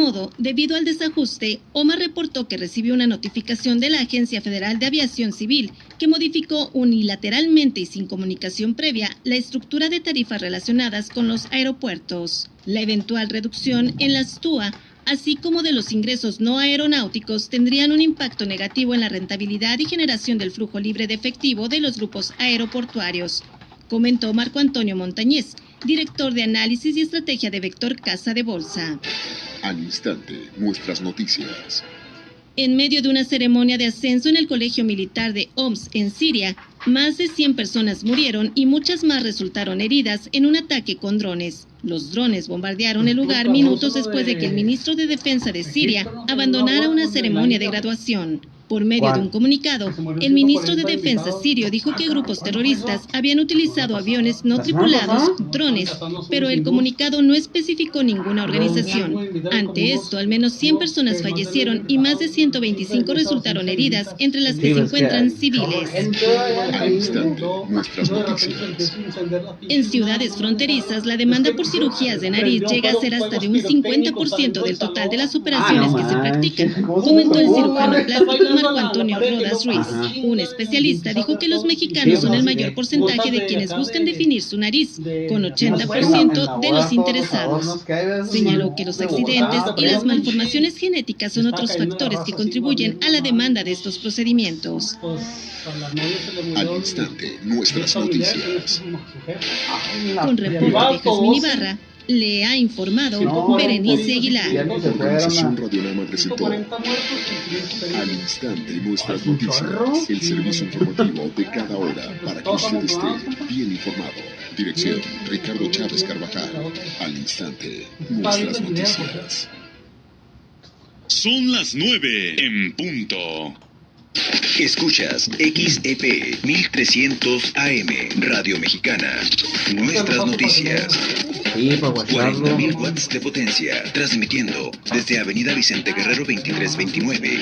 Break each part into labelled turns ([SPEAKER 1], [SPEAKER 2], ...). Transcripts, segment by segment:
[SPEAKER 1] modo, debido al desajuste, OMA reportó que recibió una notificación de la Agencia Federal de Aviación Civil que modificó unilateralmente y sin comunicación previa la estructura de tarifas relacionadas con los aeropuertos. La eventual reducción en las TUA, así como de los ingresos no aeronáuticos, tendrían un impacto negativo en la rentabilidad y generación del flujo libre de efectivo de los grupos aeroportuarios, comentó Marco Antonio Montañez, director de Análisis y Estrategia de Vector Casa de Bolsa.
[SPEAKER 2] Al instante, nuestras noticias.
[SPEAKER 1] En medio de una ceremonia de ascenso en el Colegio Militar de Homs, en Siria, más de 100 personas murieron y muchas más resultaron heridas en un ataque con drones. Los drones bombardearon el lugar minutos después de que el ministro de Defensa de Siria abandonara una ceremonia de graduación. Por medio de un comunicado, el ministro de Defensa sirio dijo que grupos terroristas habían utilizado aviones no tripulados, drones, pero el comunicado no especificó ninguna organización. Ante esto, al menos 100 personas fallecieron y más de 125 resultaron heridas, entre las que se encuentran civiles.
[SPEAKER 2] Al instante, nuestras noticias.
[SPEAKER 1] En ciudades fronterizas, la demanda por cirugías de nariz llega a ser hasta de un 50% del total de las operaciones que se practican, comentó el cirujano plástico Marco Antonio Rodas Ruiz. Un especialista dijo que los mexicanos son el mayor porcentaje de quienes buscan definir su nariz, con 80% de los interesados. Señaló que los accidentes y las malformaciones genéticas son otros factores que contribuyen a la demanda de estos procedimientos.
[SPEAKER 2] Al instante, nuestras noticias.
[SPEAKER 1] Con reporte de Jazmín Ibarra, le ha informado Berenice Aguilar.
[SPEAKER 2] Organización Radiorama presentó Al instante, nuestras noticias. El servicio informativo de cada hora para que usted esté bien informado. Dirección, Ricardo Chávez Carvajal. Al instante, nuestras noticias.
[SPEAKER 3] Son las 9 en punto.
[SPEAKER 4] Escuchas XEP 1300 AM, Radio Mexicana. Nuestras noticias. 40.000 watts de potencia, transmitiendo desde Avenida Vicente Guerrero 2329.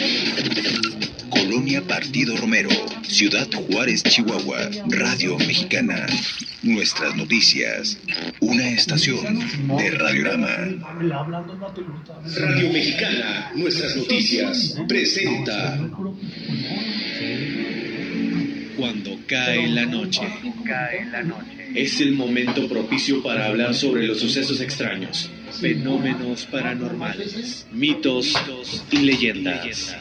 [SPEAKER 4] Colonia Partido Romero, Ciudad Juárez, Chihuahua. Radio Mexicana. Nuestras noticias. Una estación de Radiorama.
[SPEAKER 5] Radio Mexicana, nuestras noticias, presenta
[SPEAKER 6] Cuando cae la noche.
[SPEAKER 5] Es el momento propicio para hablar sobre los sucesos extraños,
[SPEAKER 6] Fenómenos paranormales, mitos y leyendas.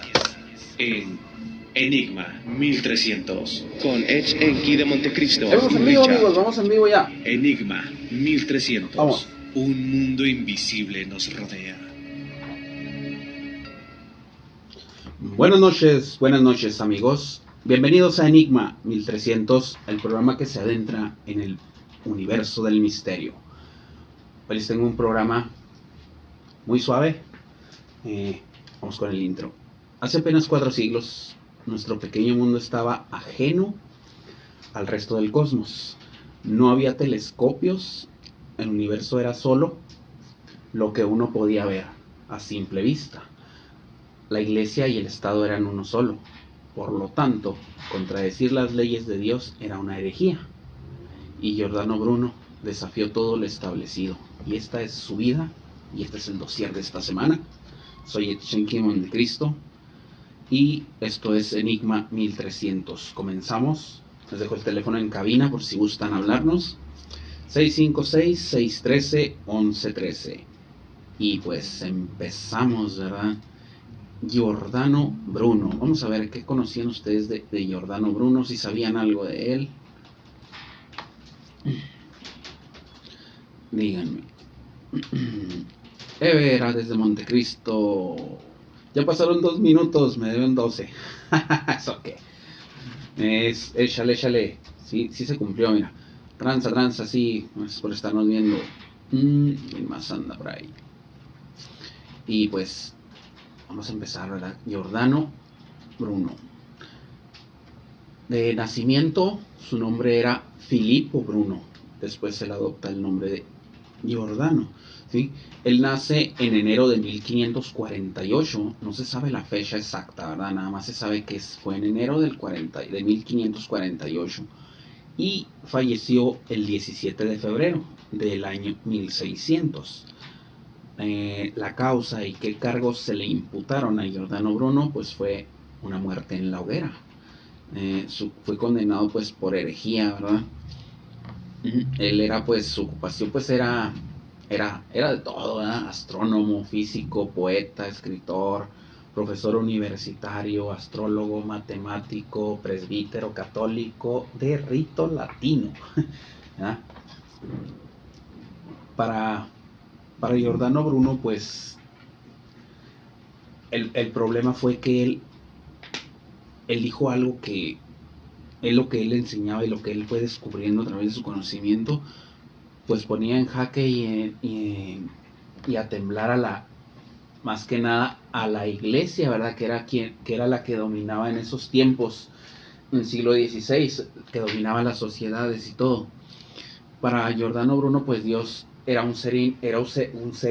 [SPEAKER 6] En Enigma 1300.
[SPEAKER 5] con Edge Enki de Montecristo.
[SPEAKER 7] Vamos en vivo, amigos, vamos en vivo ya.
[SPEAKER 6] Enigma 1300.
[SPEAKER 7] Vamos.
[SPEAKER 6] Un mundo invisible nos rodea.
[SPEAKER 7] Buenas noches amigos. Bienvenidos a Enigma 1300, el programa que se adentra en el universo del misterio. Hoy les tengo un programa muy suave. Vamos con el intro. Hace apenas 4 siglos, nuestro pequeño mundo estaba ajeno al resto del cosmos. No había telescopios, el universo era solo lo que uno podía ver a simple vista. La iglesia y el Estado eran uno solo. Por lo tanto, contradecir las leyes de Dios era una herejía. Y Giordano Bruno desafió todo lo establecido. Y esta es su vida, y este es el dossier de esta semana. Soy Etchenki de Montecristo, y esto es Enigma 1300. Comenzamos. Les dejo el teléfono en cabina por si gustan hablarnos. 656-613-1113. Y pues empezamos, ¿verdad? Giordano Bruno. Vamos a ver qué conocían ustedes de Giordano Bruno, si sabían algo de él. Díganme. Evera desde Montecristo. Ya pasaron 2 minutos, me deben 12. ¿Eso qué? Échale. Sí se cumplió, mira. Tranza, sí. Gracias por estarnos viendo. ¿Quién más anda por ahí? Y pues vamos a empezar, ¿verdad? Giordano Bruno. De nacimiento, su nombre era Filippo Bruno. Después él adopta el nombre de Giordano, ¿sí? Él nace en enero de 1548. No se sabe la fecha exacta, ¿verdad? Nada más se sabe que fue en enero de 1548. Y falleció el 17 de febrero del año 1600. la causa y qué cargos se le imputaron a Giordano Bruno, pues fue una muerte en la hoguera. Fue condenado pues por herejía, ¿verdad? Él era pues, su ocupación pues era de todo, ¿verdad? Astrónomo, físico, poeta, escritor, profesor universitario, astrólogo, matemático, presbítero, católico, de rito latino. ¿Verdad? Para Giordano Bruno, pues, el problema fue que él dijo algo que es lo que él enseñaba y lo que él fue descubriendo a través de su conocimiento, pues ponía en jaque y a temblar más que nada a la iglesia, ¿verdad? Que era la que dominaba en esos tiempos, en el siglo XVI, que dominaba las sociedades y todo. Para Giordano Bruno, pues Dios era un ser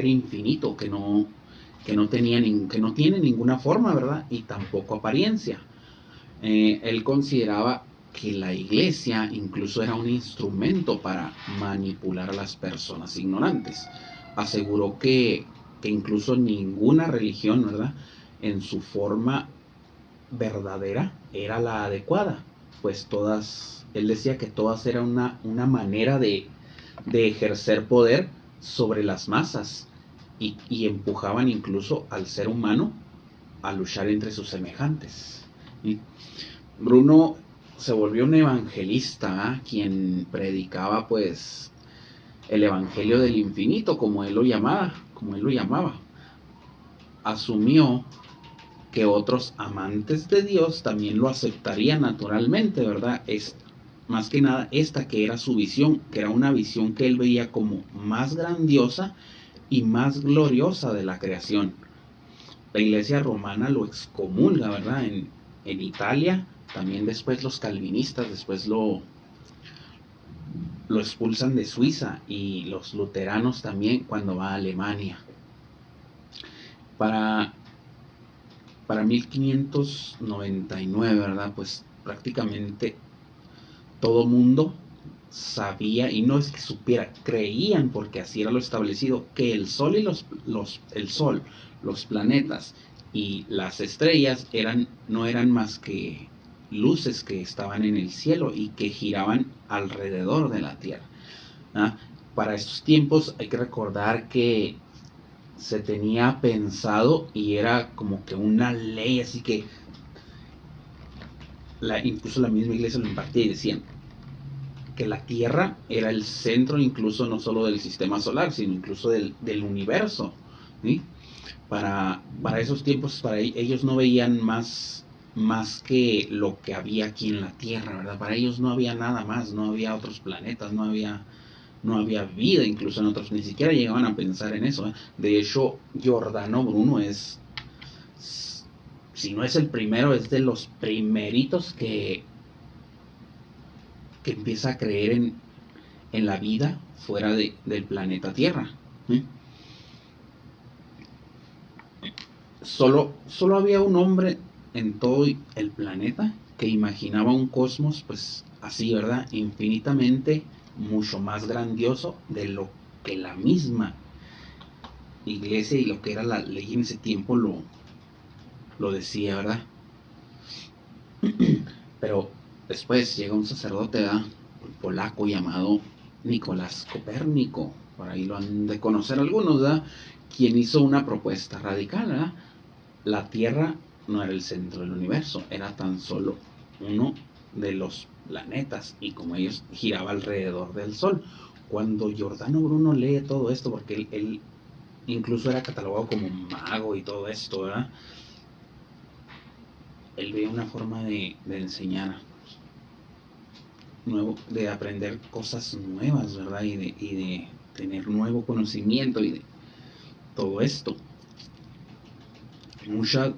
[SPEAKER 7] infinito que no tiene ninguna forma, ¿verdad? Y tampoco apariencia. Él consideraba que la iglesia incluso era un instrumento para manipular a las personas ignorantes. Aseguró que incluso ninguna religión, ¿verdad?, en su forma verdadera era la adecuada, pues él decía que todas eran una manera de ejercer poder sobre las masas y empujaban incluso al ser humano a luchar entre sus semejantes. ¿Sí? Bruno se volvió un evangelista, ¿eh? Quien predicaba pues el evangelio del infinito, como él lo llamaba. Asumió que otros amantes de Dios también lo aceptarían naturalmente, ¿verdad? Más que nada esta que era su visión, que era una visión que él veía como más grandiosa y más gloriosa de la creación. La iglesia romana lo excomulga, ¿verdad? En Italia, también después los calvinistas, después lo expulsan de Suiza, y los luteranos también cuando va a Alemania. Para 1599, ¿verdad? Pues prácticamente todo mundo sabía, y no es que supiera, creían, porque así era lo establecido, que el Sol y los planetas y las estrellas no eran más que luces que estaban en el cielo y que giraban alrededor de la Tierra. ¿Ah? Para estos tiempos hay que recordar que se tenía pensado, y era como que una ley, así que incluso la misma iglesia lo impartía, y decían que la Tierra era el centro, incluso no solo del sistema solar, sino incluso del universo, ¿sí? Para esos tiempos, para ellos no veían más que lo que había aquí en la Tierra, ¿verdad? Para ellos no había nada más, no había otros planetas, no había vida incluso en otros, ni siquiera llegaban a pensar en eso, ¿eh? De hecho, Giordano Bruno si no es el primero, es de los primeritos que empieza a creer en la vida fuera del planeta Tierra, ¿sí? Solo había un hombre en todo el planeta que imaginaba un cosmos, pues así, ¿verdad?, infinitamente mucho más grandioso de lo que la misma iglesia y lo que era la ley en ese tiempo lo decía, ¿verdad? Pero después llega un sacerdote, ¿verdad?, polaco llamado Nicolás Copérnico, por ahí lo han de conocer algunos, ¿verdad?, quien hizo una propuesta radical, ¿verdad? La Tierra no era el centro del universo, era tan solo uno de los planetas, y como ellos giraba alrededor del Sol. Cuando Giordano Bruno lee todo esto, porque él incluso era catalogado como mago y todo esto, ¿verdad?, él ve una forma de enseñar nuevo, de aprender cosas nuevas, ¿verdad?, y de tener nuevo conocimiento y de todo esto.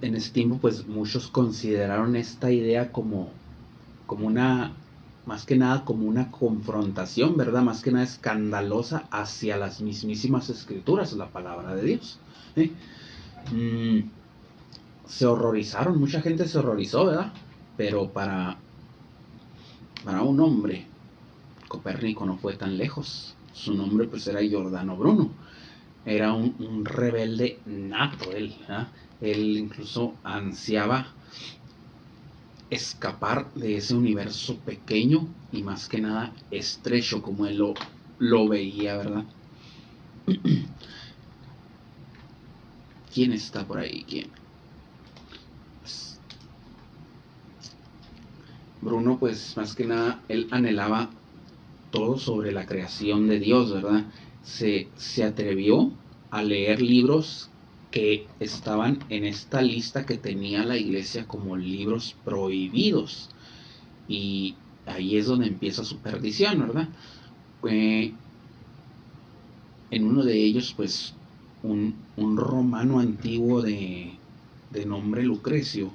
[SPEAKER 7] En ese tiempo, pues muchos consideraron esta idea como una, más que nada como una confrontación, ¿verdad?, más que nada escandalosa hacia las mismísimas escrituras, la palabra de Dios, ¿sí? Se horrorizaron, mucha gente se horrorizó, ¿verdad? Pero para un hombre, Copérnico no fue tan lejos. Su nombre pues era Giordano Bruno. era un rebelde nato él, ¿verdad? Él incluso ansiaba escapar de ese universo pequeño y más que nada estrecho como él lo veía, ¿verdad? ¿Quién está por ahí? ¿Quién? Pues, Bruno, pues más que nada, él anhelaba todo sobre la creación de Dios, ¿verdad? Se atrevió a leer libros que estaban en esta lista que tenía la iglesia como libros prohibidos. Y ahí es donde empieza su perdición, ¿verdad? En uno de ellos, pues, un romano antiguo de nombre Lucrecio,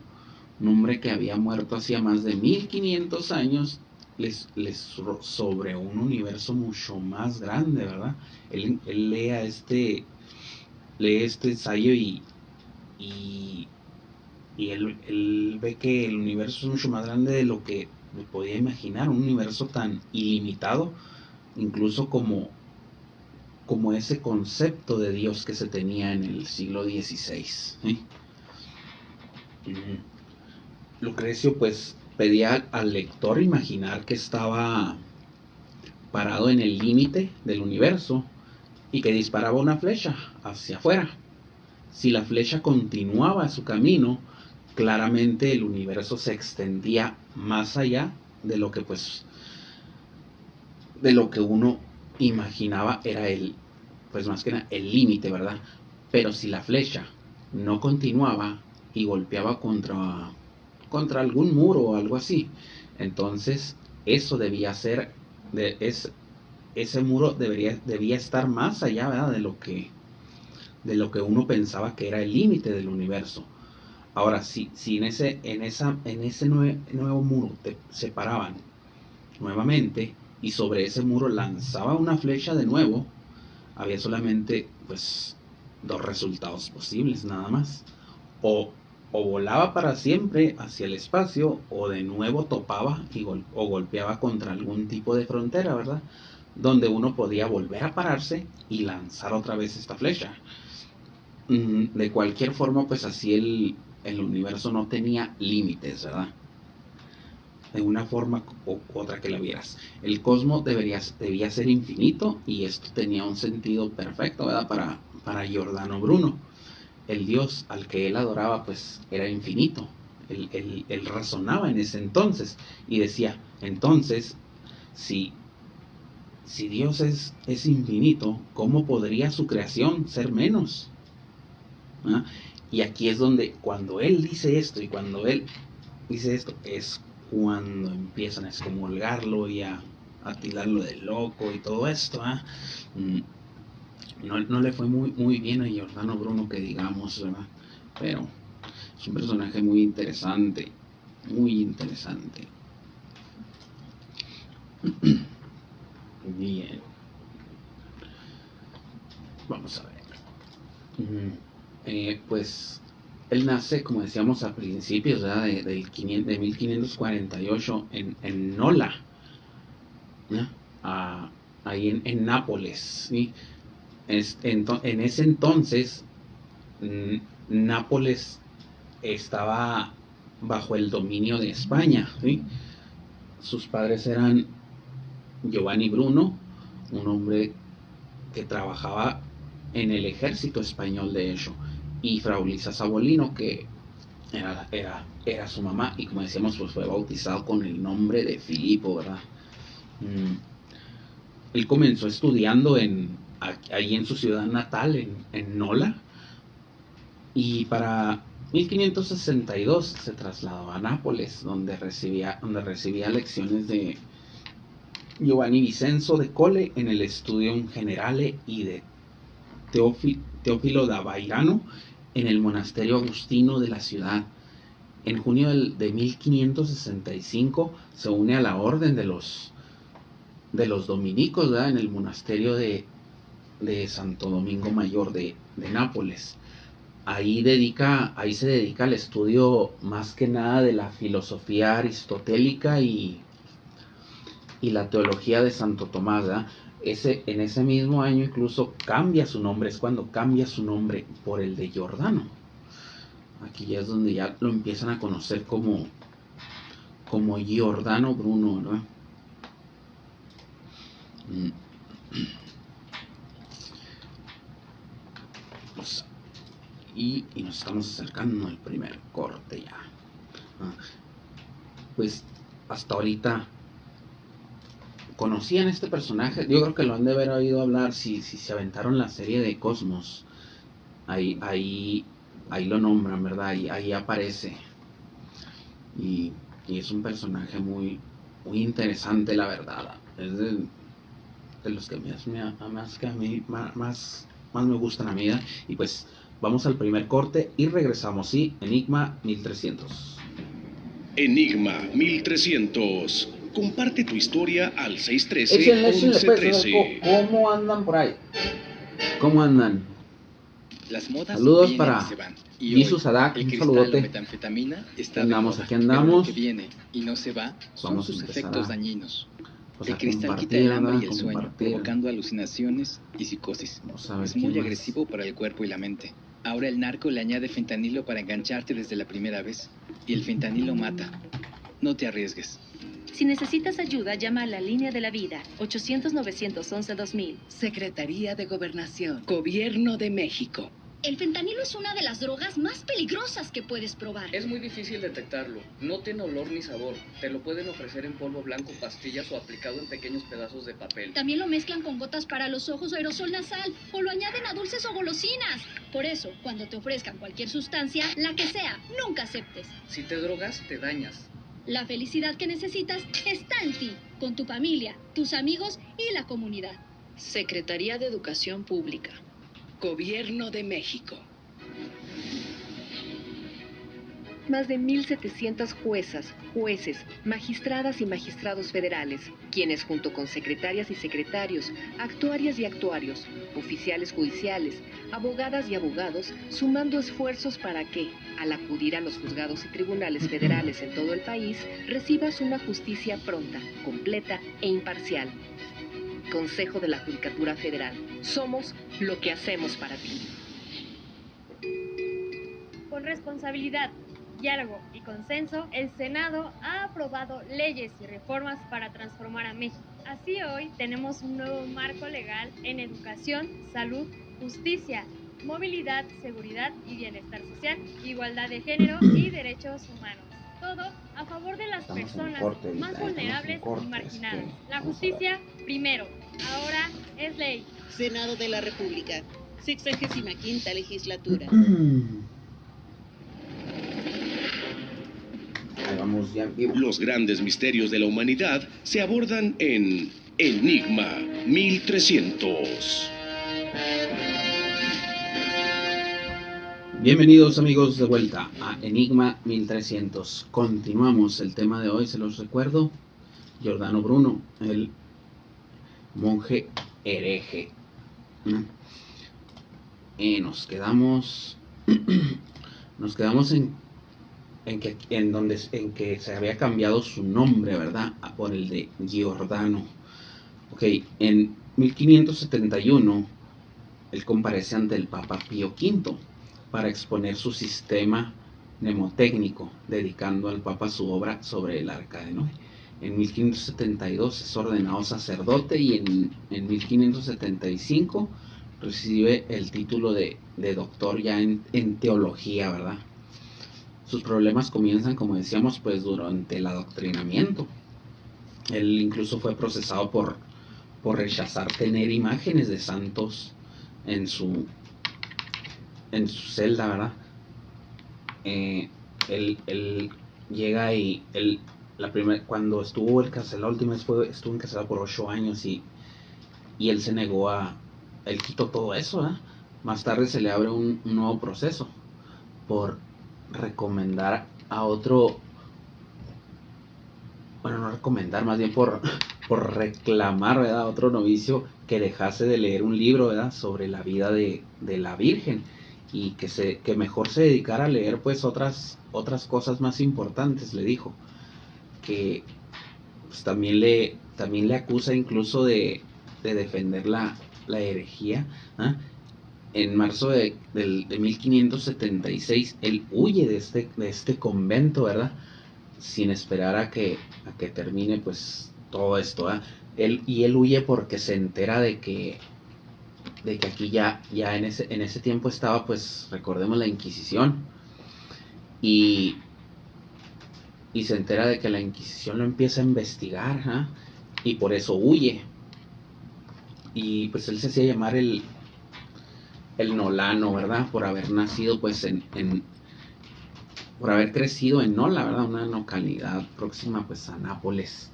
[SPEAKER 7] un hombre que había muerto hacía más de 1500 años, les sobre un universo mucho más grande, ¿verdad? Él lee este ensayo y él ve que el universo es mucho más grande de lo que podía imaginar, un universo tan ilimitado, incluso como ese concepto de Dios que se tenía en el siglo XVI, ¿sí? Lucrecio pues pedía al lector imaginar que estaba parado en el límite del universo y que disparaba una flecha hacia afuera. Si la flecha continuaba su camino, claramente el universo se extendía más allá de lo que uno imaginaba era más que nada el límite, ¿verdad? Pero si la flecha no continuaba y golpeaba contra algún muro o algo así, entonces eso debía ser, ese muro debía estar más allá, ¿verdad? de lo que uno pensaba que era el límite del universo. Ahora, si en ese nuevo muro te separaban nuevamente y sobre ese muro lanzaba una flecha de nuevo, había solamente pues dos resultados posibles nada más: o volaba para siempre hacia el espacio, o de nuevo topaba o golpeaba contra algún tipo de frontera, ¿verdad? Donde uno podía volver a pararse y lanzar otra vez esta flecha. De cualquier forma, pues así el universo no tenía límites, ¿verdad? De una forma u otra que la vieras. El cosmos debía ser infinito, y esto tenía un sentido perfecto, ¿verdad? Para Giordano Bruno. El Dios al que él adoraba pues era infinito. Él razonaba en ese entonces y decía, entonces, si Dios es infinito, ¿cómo podría su creación ser menos? ¿Ah? Y aquí es donde, cuando él dice esto y cuando él dice esto, es cuando empiezan a excomulgarlo y a tildarlo de loco y todo esto. No le fue muy bien a Giordano Bruno, que digamos, ¿verdad? Pero es un personaje muy interesante, muy interesante. Bien, vamos a ver. Pues él nace, como decíamos, a principios, ¿verdad? de 1548 en Nola, ¿no? Ahí en Nápoles, ¿sí? En ese entonces Nápoles estaba bajo el dominio de España, ¿sí? Sus padres eran Giovanni Bruno, un hombre que trabajaba en el ejército español, de hecho, y Frau Lisa Sabolino, que era su mamá, y como decíamos, pues fue bautizado con el nombre de Filipo, ¿verdad? Él comenzó estudiando ahí en su ciudad natal, en Nola, y para 1562 se trasladó a Nápoles, donde recibía lecciones de Giovanni Vincenzo de Colle en el Studium Generale y de Teófilo da Vairano en el monasterio agustino de la ciudad. En junio de 1565 se une a la orden de los dominicos, ¿verdad? En el monasterio de Santo Domingo Mayor de Nápoles. Ahí se dedica al estudio más que nada de la filosofía aristotélica y la teología de Santo Tomás, ¿verdad? En ese mismo año incluso cambia su nombre, es cuando cambia su nombre por el de Giordano. Aquí ya es donde ya lo empiezan a conocer como Giordano Bruno, ¿no? Y nos estamos acercando al primer corte ya. Pues hasta ahorita conocían este personaje. Yo creo que lo han de haber oído hablar si se aventaron la serie de Cosmos. Ahí lo nombran, ¿verdad? Ahí aparece. Y es un personaje muy interesante, la verdad. Es de los que más me gustan a mí, ¿verdad? Y pues vamos al primer corte y regresamos, ¿sí? Enigma 1300.
[SPEAKER 3] Enigma 1300. Comparte tu historia al 613-1113.
[SPEAKER 7] Échenle, ¿cómo andan por ahí? ¿Cómo andan?
[SPEAKER 8] Las modas
[SPEAKER 7] saludos
[SPEAKER 8] vienen
[SPEAKER 7] para
[SPEAKER 8] y se van. Y
[SPEAKER 7] Jesus
[SPEAKER 8] hoy,
[SPEAKER 7] Adak, un saludote.
[SPEAKER 8] Metanfetamina está
[SPEAKER 7] Aquí
[SPEAKER 8] de moda,
[SPEAKER 7] andamos.
[SPEAKER 8] pero lo que viene y no se va son
[SPEAKER 7] Vamos
[SPEAKER 8] sus efectos dañinos.
[SPEAKER 7] Pues
[SPEAKER 8] El cristal quita el hambre y el sueño, provocando alucinaciones y psicosis. Es muy agresivo para el cuerpo y la mente. Ahora el narco le añade fentanilo para engancharte desde la primera vez. Y el fentanilo mata. No te arriesgues.
[SPEAKER 9] Si necesitas ayuda, llama a la Línea de la Vida, 800-911-2000.
[SPEAKER 10] Secretaría de Gobernación, Gobierno de México.
[SPEAKER 11] El fentanilo es una de las drogas más peligrosas que puedes probar.
[SPEAKER 12] Es muy difícil detectarlo. No tiene olor ni sabor. Te lo pueden ofrecer en polvo blanco, pastillas o aplicado en pequeños pedazos de papel.
[SPEAKER 11] También lo mezclan con gotas para los ojos o aerosol nasal, o lo añaden a dulces o golosinas. Por eso, cuando te ofrezcan cualquier sustancia, la que sea, nunca aceptes.
[SPEAKER 12] Si te drogas, te dañas.
[SPEAKER 11] La felicidad que necesitas está en ti, con tu familia, tus amigos y la comunidad.
[SPEAKER 10] Secretaría de Educación Pública. Gobierno de México.
[SPEAKER 9] Más de 1,700 juezas, jueces, magistradas y magistrados federales, quienes junto con secretarias y secretarios, actuarias y actuarios, oficiales judiciales, abogadas y abogados, sumando esfuerzos para que, al acudir a los juzgados y tribunales federales en todo el país, recibas una justicia pronta, completa e imparcial. Consejo de la Judicatura Federal. Somos lo que hacemos para ti.
[SPEAKER 13] Con responsabilidad, diálogo y consenso, el Senado ha aprobado leyes y reformas para transformar a México. Así hoy tenemos un nuevo marco legal en educación, salud, justicia, movilidad, seguridad y bienestar social, igualdad de género y derechos humanos. Todo a favor de las personas más vulnerables y marginadas. La justicia primero, ahora es ley.
[SPEAKER 14] Senado de la República, 65ª legislatura.
[SPEAKER 7] Vamos ya.
[SPEAKER 3] Los grandes misterios de la humanidad se abordan en Enigma 1300.
[SPEAKER 7] Bienvenidos amigos de vuelta a Enigma 1300. Continuamos el tema de hoy, se los recuerdo. Giordano Bruno, el monje hereje. Nos quedamos en que se había cambiado su nombre, ¿verdad? Por el de Giordano. Ok, en 1571 él comparece ante el Papa Pío V para exponer su sistema mnemotécnico, dedicando al Papa su obra sobre el Arca de Noé. En 1572 es ordenado sacerdote y en 1575 recibe el título de doctor ya en teología, ¿verdad? Sus problemas comienzan, como decíamos, pues durante el adoctrinamiento. Él incluso fue procesado por rechazar tener imágenes de santos en su celda, ¿verdad? Él llega y cuando estuvo la última vez estuvo encarcelado por 8 años y él se negó él quitó todo eso, ¿verdad? Más tarde se le abre un nuevo proceso por recomendar a otro, bueno, no recomendar, más bien por reclamar, ¿verdad?, a otro novicio que dejase de leer un libro, ¿verdad?, sobre la vida de la Virgen, y que mejor se dedicara a leer pues otras cosas más importantes. Le dijo que pues, también le acusa incluso de defender la herejía, ¿ah? En marzo de 1576 él huye de este convento, ¿verdad? Sin esperar a que termine pues todo esto, ¿eh? Él huye porque se entera de que aquí ya en ese tiempo estaba, pues, recordemos, la Inquisición, y se entera de que la Inquisición lo empieza a investigar, ¿eh? Y por eso huye. Y pues él se hacía llamar el Nolano, ¿verdad? Por haber nacido pues por haber crecido en Nola, ¿verdad? Una localidad próxima pues a Nápoles.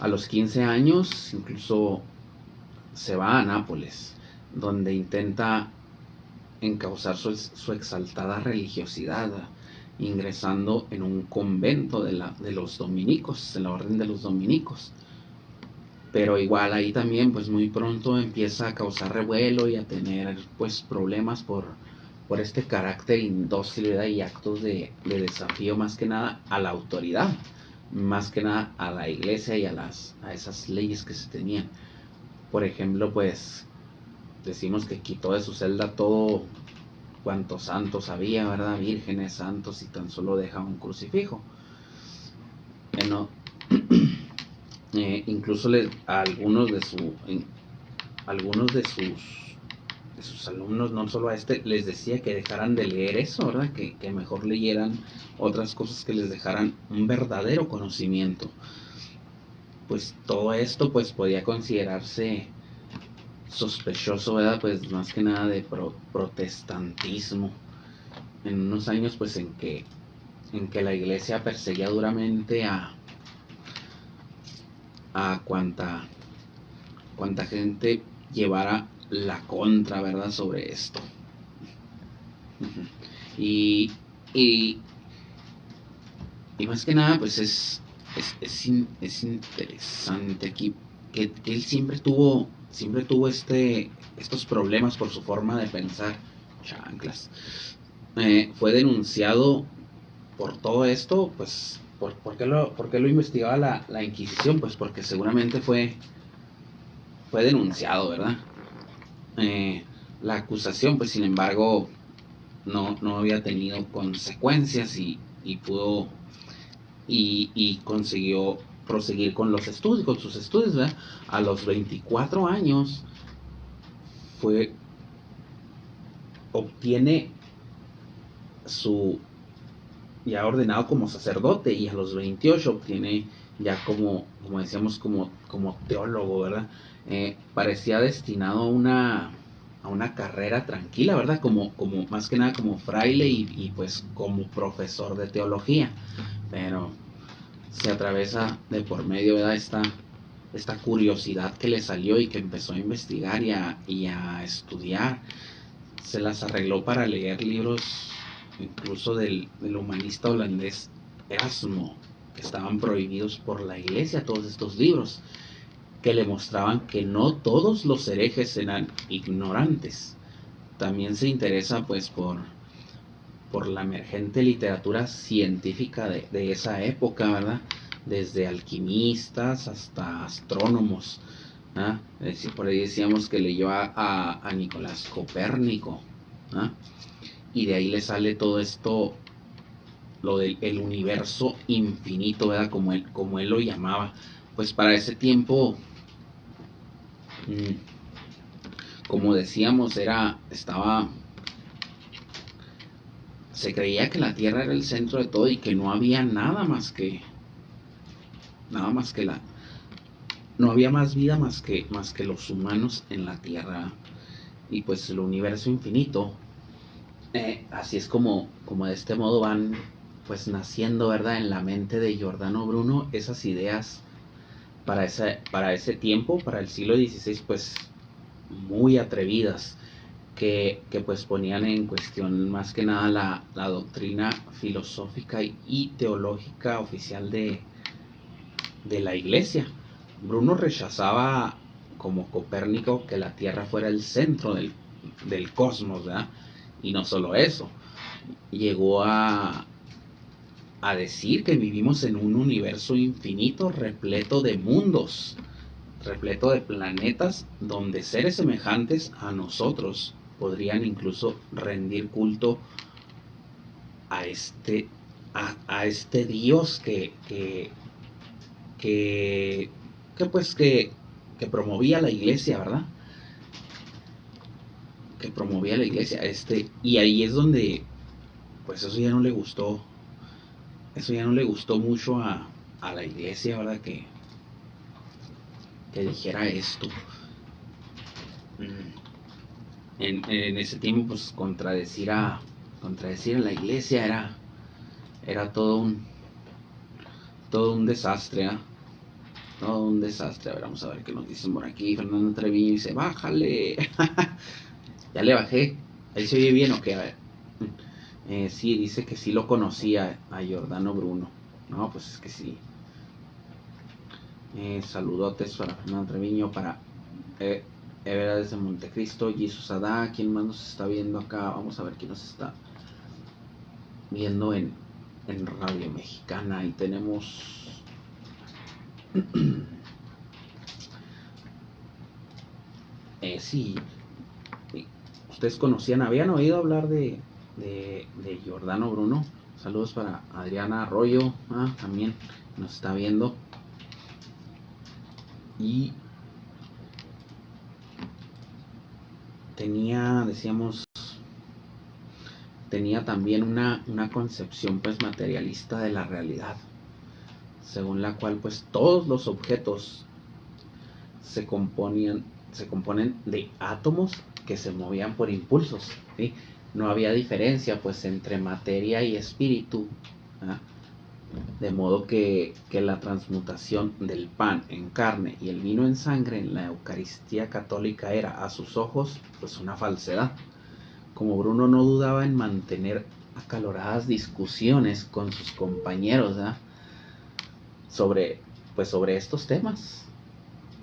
[SPEAKER 7] A los 15 años incluso se va a Nápoles, donde intenta encauzar su exaltada religiosidad, ingresando en un convento de los dominicos, de la orden de los dominicos. Pero igual ahí también pues muy pronto empieza a causar revuelo y a tener pues problemas por este carácter indócil, ¿verdad? Y actos de desafío más que nada a la autoridad, más que nada a la iglesia y a esas leyes que se tenían. Por ejemplo, pues decimos que quitó de su celda todo cuantos santos había, ¿verdad? Vírgenes, santos, y tan solo dejaba un crucifijo. Bueno, incluso a algunos de sus alumnos, no solo a les decía que dejaran de leer eso, ¿verdad? Que mejor leyeran otras cosas que les dejaran un verdadero conocimiento. Pues todo esto pues podía considerarse sospechoso, ¿verdad? Pues más que nada de protestantismo. En unos años pues en que la iglesia perseguía duramente a cuanta gente llevara la contra, ¿verdad? Sobre esto. Y más que nada pues es interesante aquí que él siempre tuvo estos problemas por su forma de pensar. Chanclas. Fue denunciado por todo esto, pues, ¿por qué lo investigaba la Inquisición? Pues porque seguramente fue denunciado, ¿verdad? La acusación, pues, sin embargo, no había tenido consecuencias y pudo y consiguió proseguir con sus estudios, ¿verdad? A los 24 años obtiene ya ordenado como sacerdote, y a los 28 obtiene ya como decíamos, como teólogo, ¿verdad? Parecía destinado a una carrera tranquila, ¿verdad? Como más que nada como fraile y pues como profesor de teología, pero se atraviesa de por medio, ¿verdad? Esta curiosidad que le salió y que empezó a investigar y a estudiar. Se las arregló para leer libros incluso del humanista holandés Erasmo, que estaban prohibidos por la iglesia, todos estos libros, que le mostraban que no todos los herejes eran ignorantes. También se interesa pues por la emergente literatura científica de esa época, ¿verdad? Desde alquimistas hasta astrónomos, ¿ah? Por ahí decíamos que leyó a Nicolás Copérnico, ¿ah? Y de ahí le sale todo esto, lo del universo infinito, ¿verdad? Como él lo llamaba. Pues para ese tiempo, como decíamos, se creía que la Tierra era el centro de todo y que no había nada más que no había más vida más que los humanos en la Tierra, y pues el universo infinito. Así es como de este modo van pues naciendo, ¿verdad? En la mente de Giordano Bruno esas ideas para ese tiempo, para el siglo XVI, pues muy atrevidas, que pues ponían en cuestión más que nada la doctrina filosófica y teológica oficial de la iglesia. Bruno rechazaba, como Copérnico, que la Tierra fuera el centro del cosmos, ¿verdad? Y no solo eso, llegó a a decir que vivimos en un universo infinito repleto de mundos, repleto de planetas donde seres semejantes a nosotros podrían incluso rendir culto a este Dios que promovía la iglesia, ¿verdad? Que promovía la iglesia, y ahí es donde, pues eso ya no le gustó mucho a la iglesia, ¿verdad? Que dijera esto. En ese tiempo, pues contradecir a la iglesia era todo un desastre, ¿eh? Todo un desastre. A ver, vamos a ver qué nos dicen por aquí. Fernando Treviño dice, bájale. Ya le bajé. Ahí se oye bien o qué. A ver. Sí, dice que sí lo conocía a Giordano Bruno. No, pues es que sí. Saludotes para Fernando Treviño, para Evera desde Montecristo, Jesus Adá. ¿Quién más nos está viendo acá? Vamos a ver quién nos está viendo en Radio Mexicana. Y tenemos sí, ustedes conocían, habían oído hablar de Giordano Bruno. Saludos para Adriana Arroyo, también nos está viendo. Y tenía también una concepción pues materialista de la realidad, según la cual pues todos los objetos se componen de átomos que se movían por impulsos, ¿sí? No había diferencia pues entre materia y espíritu, ¿ah? De modo que la transmutación del pan en carne y el vino en sangre en la Eucaristía católica era a sus ojos pues una falsedad. Como Bruno no dudaba en mantener acaloradas discusiones con sus compañeros, ¿ah? sobre estos temas,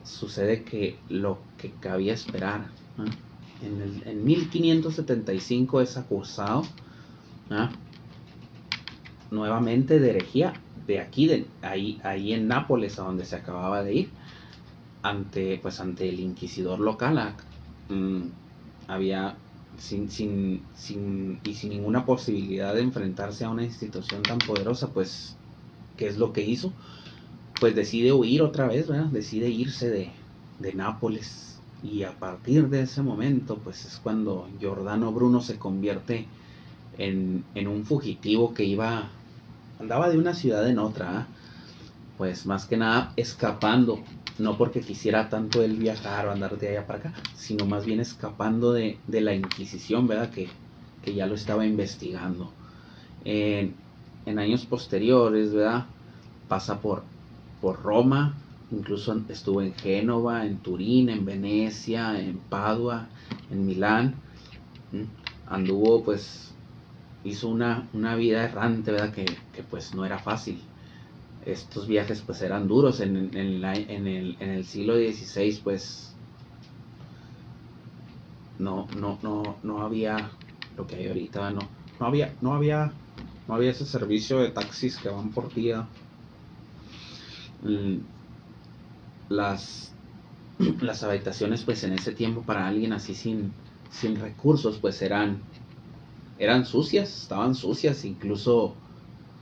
[SPEAKER 7] sucede que lo que cabía esperar, ¿ah? En 1575 es acusado, ¿ah? Nuevamente de herejía, ahí en Nápoles, a donde se acababa de ir, ante el inquisidor local. Había sin ninguna posibilidad de enfrentarse a una institución tan poderosa, pues ¿qué es lo que hizo? Pues decide huir otra vez, ¿verdad? Decide irse de Nápoles, y a partir de ese momento pues es cuando Giordano Bruno se convierte en un fugitivo que andaba de una ciudad en otra, pues más que nada escapando, no porque quisiera tanto él viajar o andar de allá para acá, sino más bien escapando de la Inquisición, ¿verdad? Que ya lo estaba investigando. En años posteriores, ¿verdad? Pasa por Roma, incluso estuvo en Génova, en Turín, en Venecia, en Padua, en Milán. Anduvo pues, hizo una vida errante, ¿verdad? Que pues no era fácil. Estos viajes pues eran duros. En el siglo XVI pues no había lo que hay ahorita, no había ese servicio de taxis que van por día. Las habitaciones pues en ese tiempo para alguien así sin recursos pues eran sucias, estaban sucias, incluso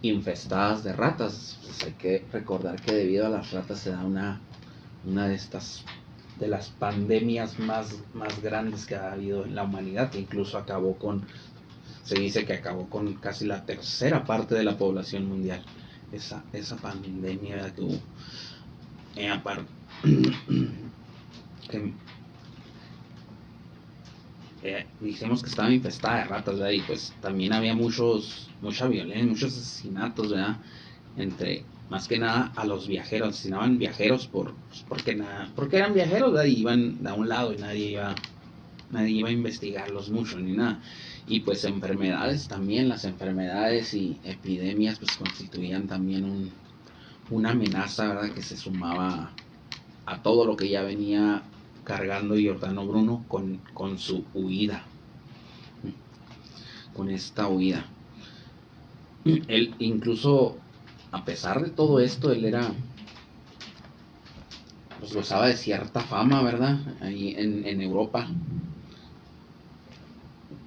[SPEAKER 7] infestadas de ratas. Pues hay que recordar que debido a las ratas se da una de las pandemias más grandes que ha habido en la humanidad, que incluso se dice que acabó con casi la tercera parte de la población mundial. Esa pandemia, ¿verdad? Que hubo. Dijimos que estaba infestada de ratas, ¿verdad? Y pues también había mucha violencia, muchos asesinatos, ¿verdad? Más que nada a los viajeros. Asesinaban viajeros porque eran viajeros, ¿verdad? Y iban de un lado y nadie iba a investigarlos mucho ni nada. Y pues enfermedades también, las enfermedades y epidemias pues constituían también una amenaza, ¿verdad? Que se sumaba a todo lo que ya venía cargando Giordano Bruno con su huida, con esta huida. Él incluso, a pesar de todo esto, él era, pues gozaba de cierta fama, ¿verdad? Ahí en Europa.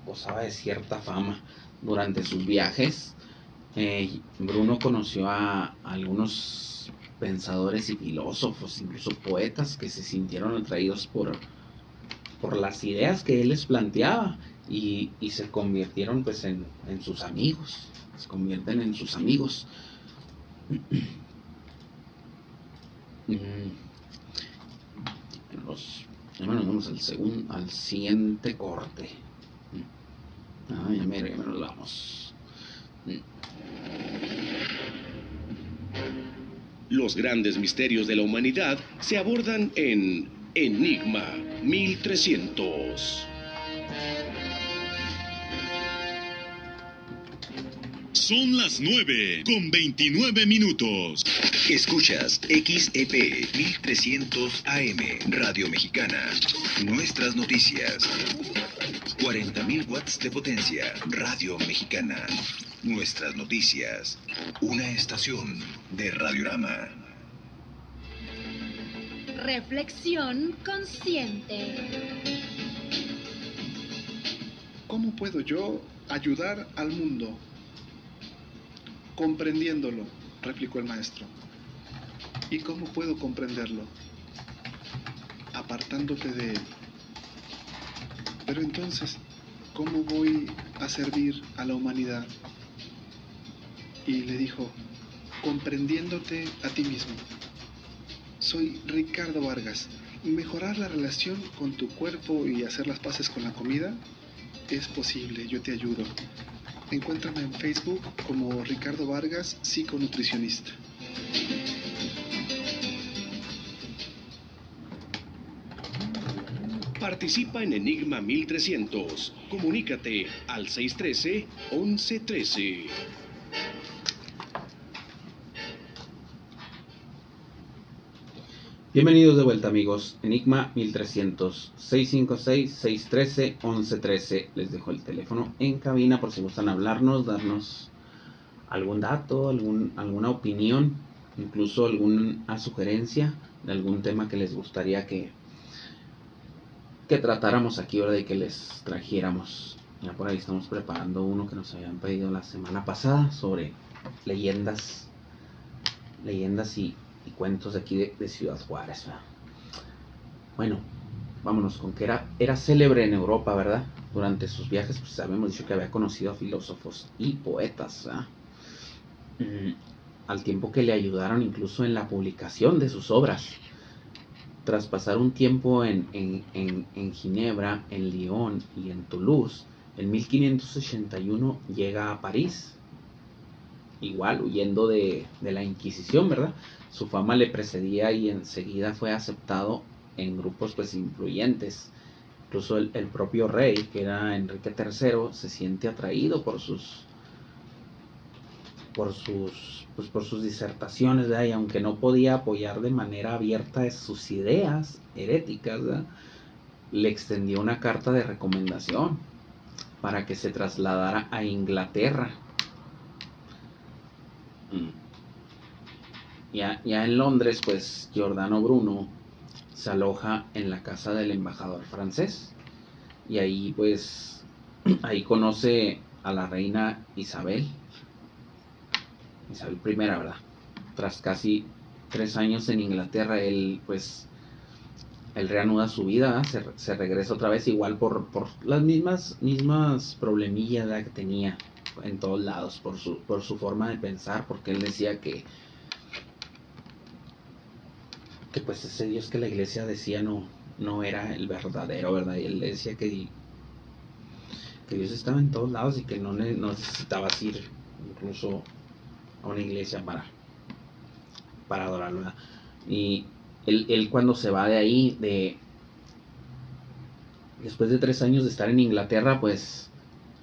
[SPEAKER 7] Gozaba de cierta fama durante sus viajes. Bruno conoció a algunos pensadores y filósofos, incluso poetas, que se sintieron atraídos por las ideas que él les planteaba y se convirtieron pues en sus amigos, se convierten en sus amigos. Bueno, vamos al siguiente corte. Ya nos vamos.
[SPEAKER 3] Los grandes misterios de la humanidad se abordan en Enigma 1300.
[SPEAKER 2] Son las 9:29.
[SPEAKER 4] Escuchas XEP 1300 AM, Radio Mexicana. Nuestras noticias. 40.000 watts de potencia, Radio Mexicana. Nuestras noticias. Una estación de Radiorama.
[SPEAKER 11] Reflexión consciente.
[SPEAKER 15] ¿Cómo puedo yo ayudar al mundo? Comprendiéndolo, replicó el maestro. ¿Y cómo puedo comprenderlo? Apartándote de él. Pero entonces, ¿cómo voy a servir a la humanidad? Y le dijo, comprendiéndote a ti mismo. Soy Ricardo Vargas. Mejorar la relación con tu cuerpo y hacer las paces con la comida es posible, yo te ayudo. Encuéntrame en Facebook como Ricardo Vargas, psiconutricionista.
[SPEAKER 3] Participa en Enigma 1300. Comunícate al 613-1113.
[SPEAKER 7] Bienvenidos de vuelta, amigos. Enigma 1300 656-613-1113. Les dejo el teléfono en cabina por si gustan hablarnos, darnos algún dato, alguna opinión, incluso alguna sugerencia de algún tema que les gustaría que tratáramos aquí, ¿verdad? Y que les trajéramos. Ya por ahí estamos preparando uno que nos habían pedido la semana pasada sobre leyendas y cuentos de aquí de Ciudad Juárez, ¿verdad? Bueno, vámonos con que era célebre en Europa, ¿verdad? Durante sus viajes, pues habíamos dicho que había conocido a filósofos y poetas, ¿verdad? Al tiempo que le ayudaron incluso en la publicación de sus obras. Tras pasar un tiempo en Ginebra, en Lyon y en Toulouse, en 1581 llega a París, igual huyendo de la Inquisición, ¿verdad? Su fama le precedía y enseguida fue aceptado en grupos pues influyentes. Incluso el propio rey, que era Enrique III, se siente atraído por sus disertaciones, ¿verdad? Y aunque no podía apoyar de manera abierta sus ideas heréticas, ¿verdad?, le extendió una carta de recomendación para que se trasladara a Inglaterra. Ya en Londres, pues Giordano Bruno se aloja en la casa del embajador francés y ahí conoce a la reina Isabel I, ¿verdad? Tras casi 3 años en Inglaterra, él reanuda su vida, se regresa otra vez, igual por las mismas problemillas, ¿verdad?, que tenía en todos lados, por su forma de pensar, porque él decía que pues ese Dios que la iglesia decía no era el verdadero, ¿verdad? Y él decía que Dios estaba en todos lados y que no necesitabas ir incluso a una iglesia para adorarlo, ¿verdad? Y él cuando se va de ahí, después de 3 años de estar en Inglaterra, pues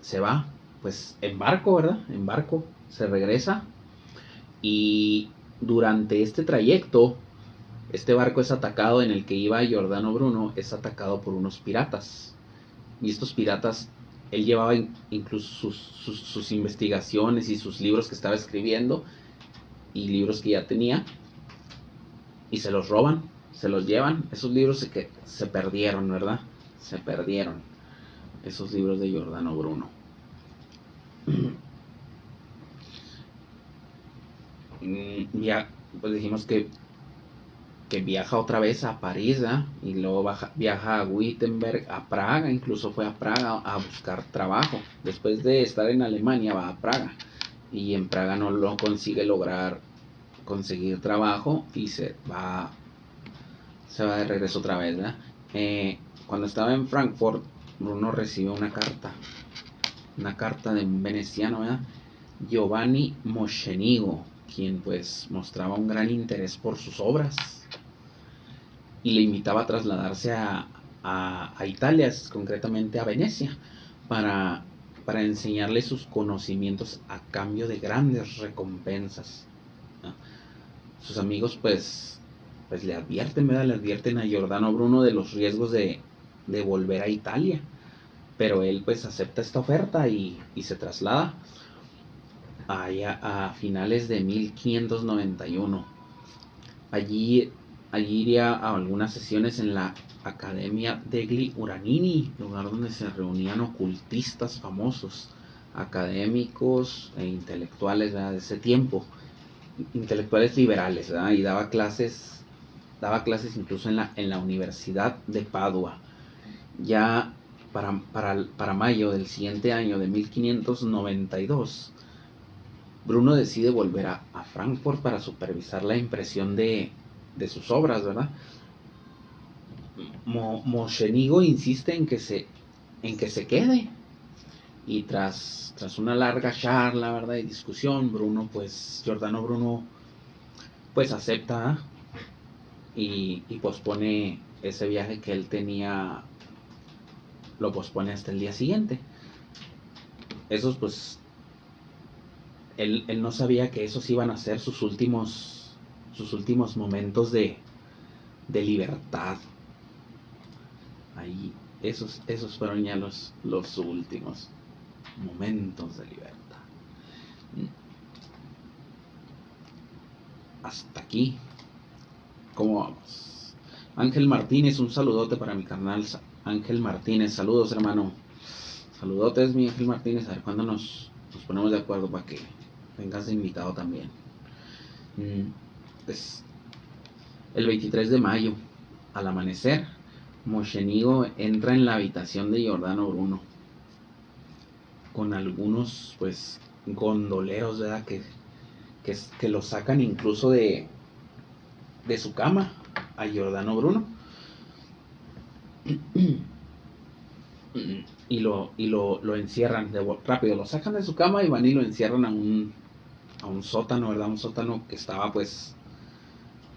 [SPEAKER 7] se va, pues en barco, ¿verdad? En barco, se regresa, y durante este trayecto, este barco es atacado, en el que iba Giordano Bruno, es atacado por unos piratas, y estos piratas él llevaba incluso sus investigaciones y sus libros que estaba escribiendo y libros que ya tenía, y se los roban, se los llevan. Esos libros se perdieron, ¿verdad? Se perdieron esos libros de Giordano Bruno. Ya pues dijimos que viaja otra vez a París, ¿eh? Y luego viaja a Wittenberg, a Praga, incluso fue a Praga a buscar trabajo. Después de estar en Alemania va a Praga, y en Praga no lo consigue conseguir trabajo, y se va de regreso otra vez, ¿verdad? Cuando estaba en Frankfurt, Bruno recibió una carta de un veneciano, ¿verdad? Giovanni Mocenigo, quien pues mostraba un gran interés por sus obras y le invitaba a trasladarse a Italia, concretamente a Venecia, para enseñarle sus conocimientos a cambio de grandes recompensas, ¿no? Sus amigos pues le advierten, ¿verdad? Le advierten a Giordano Bruno de los riesgos de volver a Italia, pero él pues acepta esta oferta y se traslada a finales de 1591. Allí iría a algunas sesiones en la Accademia degli Uranini, lugar donde se reunían ocultistas famosos, académicos e intelectuales, ¿verdad?, de ese tiempo, intelectuales liberales, ¿verdad? Y daba clases incluso en la Universidad de Padua. Ya para mayo del siguiente año, de 1592, Bruno decide volver a Frankfurt para supervisar la impresión de sus obras, ¿verdad? Mocenigo insiste en que se quede, y tras una larga charla, ¿verdad?, y discusión, Giordano Bruno pues acepta y pospone ese viaje que él tenía, lo pospone hasta el día siguiente. Esos pues él no sabía que esos iban a ser sus últimos momentos de libertad. Ahí, esos fueron ya los últimos momentos de libertad. Hasta aquí. ¿Cómo vamos? Ángel Martínez, un saludote para mi carnal Ángel Martínez. Saludos, hermano. Saludotes, mi Ángel Martínez. A ver cuándo nos ponemos de acuerdo para que vengas de invitado también. Pues, el 23 de mayo, al amanecer, Mocenigo entra en la habitación de Giordano Bruno con algunos pues gondoleros, ¿verdad?, que lo sacan incluso de su cama a Giordano Bruno y lo encierran rápido, lo sacan de su cama y van y lo encierran a un sótano, ¿verdad? Un sótano que estaba pues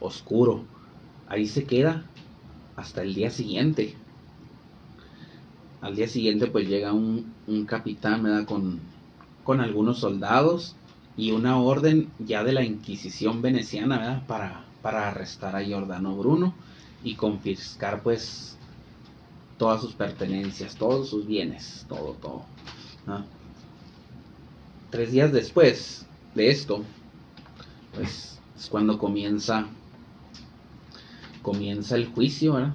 [SPEAKER 7] oscuro. Ahí se queda hasta el día siguiente. Al día siguiente pues llega un capitán, ¿verdad?, con algunos soldados y una orden ya de la Inquisición veneciana, ¿verdad?, para arrestar a Giordano Bruno y confiscar pues todas sus pertenencias, todos sus bienes, todo, ¿no? 3 días después de esto, pues es cuando comienza el juicio, ¿verdad?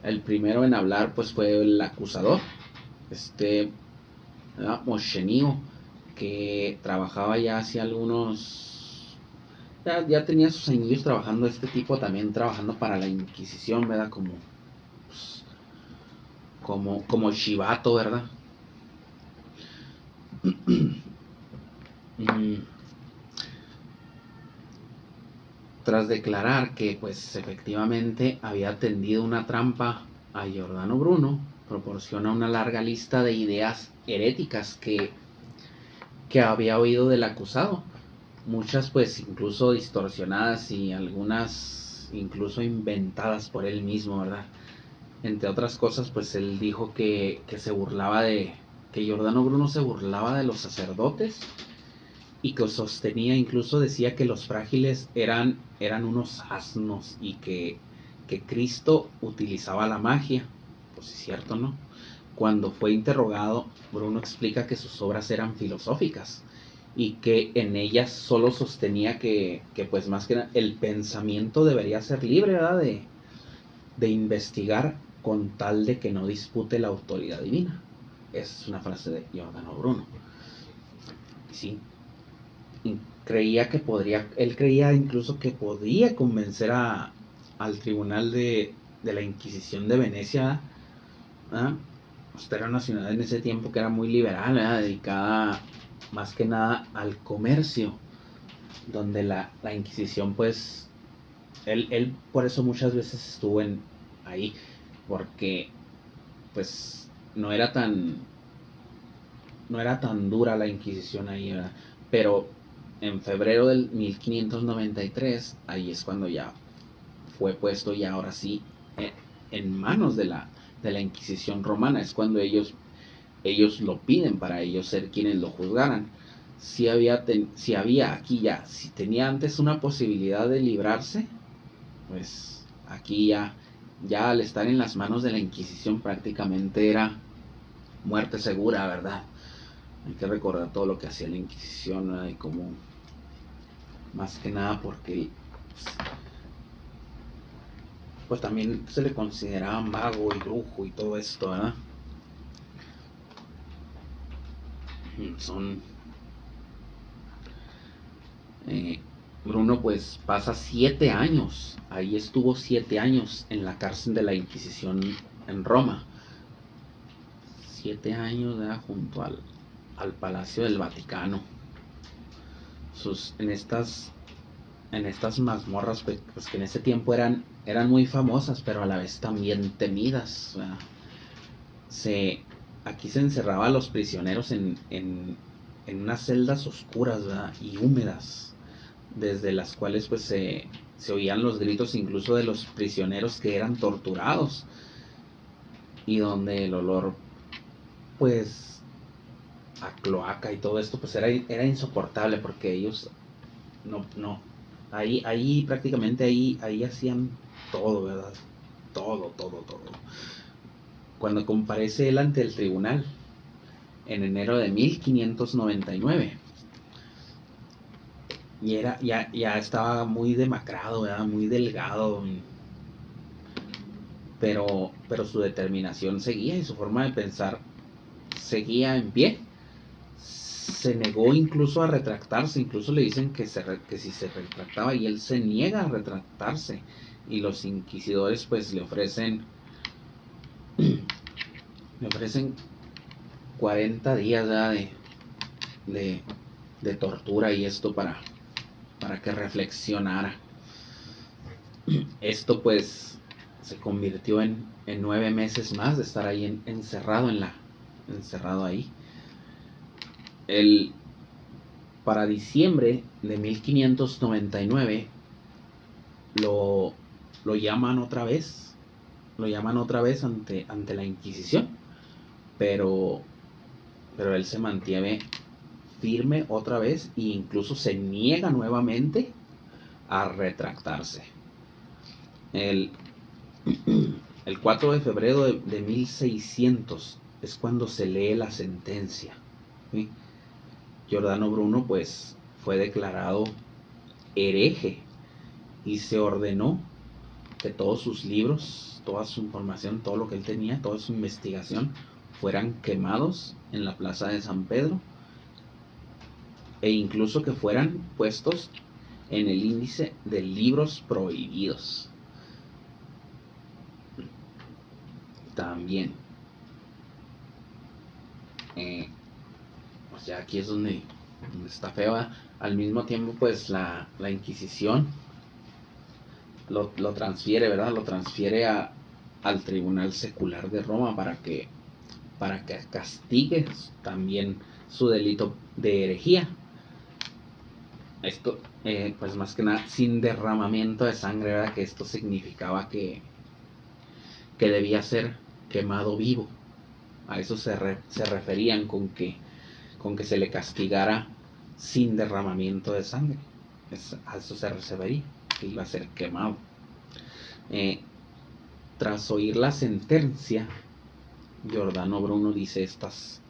[SPEAKER 7] El primero en hablar pues fue el acusador, ¿verdad?, Mocenigo, que trabajaba ya hace algunos, ya tenía sus años trabajando, también trabajando para la Inquisición, ¿verdad?, como chivato, ¿verdad? Tras declarar que pues efectivamente había tendido una trampa a Giordano Bruno, proporciona una larga lista de ideas heréticas que había oído del acusado, muchas pues incluso distorsionadas y algunas incluso inventadas por él mismo, ¿verdad? Entre otras cosas, pues él dijo que Giordano Bruno se burlaba de los sacerdotes y que sostenía, incluso decía que los frágiles eran unos asnos y que Cristo utilizaba la magia. Pues es cierto, ¿no? cuando fue interrogado, Bruno explica que sus obras eran filosóficas y que en ellas solo sostenía que pues más que nada el pensamiento debería ser libre, ¿verdad? De investigar con tal de que no dispute la autoridad divina. Esa es una frase de Giordano Bruno. Sí. Él creía incluso que podía convencer al tribunal de la Inquisición de Venecia, ¿verdad? Era una ciudad en ese tiempo que era muy liberal, ¿verdad? Dedicada más que nada al comercio, donde la Inquisición, pues, él por eso muchas veces estuvo ahí, porque pues no era tan dura la Inquisición ahí, ¿verdad? Pero en febrero del 1593, ahí es cuando ya fue puesto, y ahora sí, en manos de la Inquisición romana. Es cuando ellos lo piden para ellos ser quienes lo juzgaran. Si tenía antes una posibilidad de librarse, pues aquí ya al estar en las manos de la Inquisición prácticamente era muerte segura, ¿verdad? Hay que recordar todo lo que hacía la Inquisición, ¿verdad? Y como más que nada porque pues también se le consideraba mago y brujo y todo esto, ¿verdad? Bruno pues pasa 7 años, ahí estuvo 7 años en la cárcel de la Inquisición en Roma. 7 años, ¿verdad? Junto al Palacio del Vaticano. En estas mazmorras, pues que en ese tiempo eran muy famosas, pero a la vez también temidas, ¿verdad? Aquí se encerraba a los prisioneros en unas celdas oscuras, ¿verdad? Y húmedas, desde las cuales pues se oían los gritos incluso de los prisioneros que eran torturados, y donde el olor pues a cloaca y todo esto pues era insoportable, porque ellos no ahí prácticamente ahí hacían todo, ¿verdad? Todo. Cuando comparece él ante el tribunal en enero de 1599, y ya estaba muy demacrado, ¿verdad? Muy delgado, pero su determinación seguía y su forma de pensar seguía en pie. Se negó incluso a retractarse, incluso le dicen que si se retractaba, y él se niega a retractarse, y los inquisidores pues le ofrecen 40 días, ¿verdad? de tortura y esto para que reflexionara. Esto pues se convirtió en 9 meses más de estar ahí encerrado ahí. Para diciembre de 1599 lo llaman otra vez ante la Inquisición, pero él se mantiene firme otra vez, e incluso se niega nuevamente a retractarse. El 4 de febrero de 1600 es cuando se lee la sentencia, ¿sí? Giordano Bruno pues fue declarado hereje, y se ordenó que todos sus libros, toda su información, todo lo que él tenía, toda su investigación, fueran quemados en la plaza de San Pedro, e incluso que fueran puestos en el índice de libros prohibidos. También pues ya aquí es donde está feo. Al mismo tiempo pues la Inquisición lo transfiere, ¿verdad? Lo transfiere al Tribunal Secular de Roma para que castigue también su delito de herejía. Esto pues más que nada sin derramamiento de sangre, ¿verdad? Que esto significaba que debía ser quemado vivo. A eso se referían con que se le castigara sin derramamiento de sangre. A eso se refería, que iba a ser quemado. Tras oír la sentencia, Giordano Bruno dice estas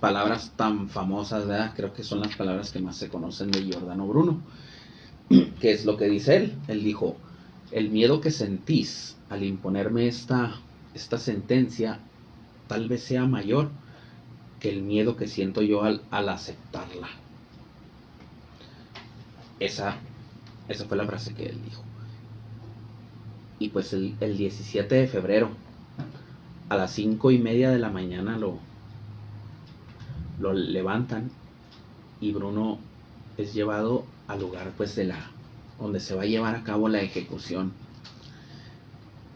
[SPEAKER 7] palabras tan famosas, ¿verdad? Creo que son las palabras que más se conocen de Giordano Bruno. ¿Qué es lo que dice él? Él dijo: el miedo que sentís al imponerme esta sentencia tal vez sea mayor que el miedo que siento yo al aceptarla. Esa fue la frase que él dijo. Y pues el 17 de febrero a las 5:30 de la mañana lo levantan y Bruno es llevado al lugar pues donde se va a llevar a cabo la ejecución,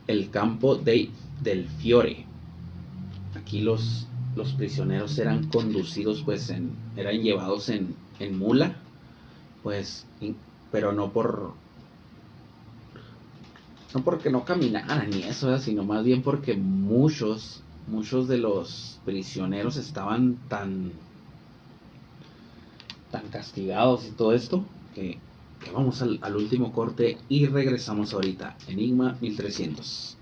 [SPEAKER 7] el campo del Fiore. Aquí los prisioneros eran conducidos pues eran llevados en mula, pues, pero no porque no caminaran ni eso, ¿verdad? Sino más bien porque muchos de los prisioneros estaban tan castigados y todo esto que vamos al último corte y regresamos ahorita. Enigma 1300.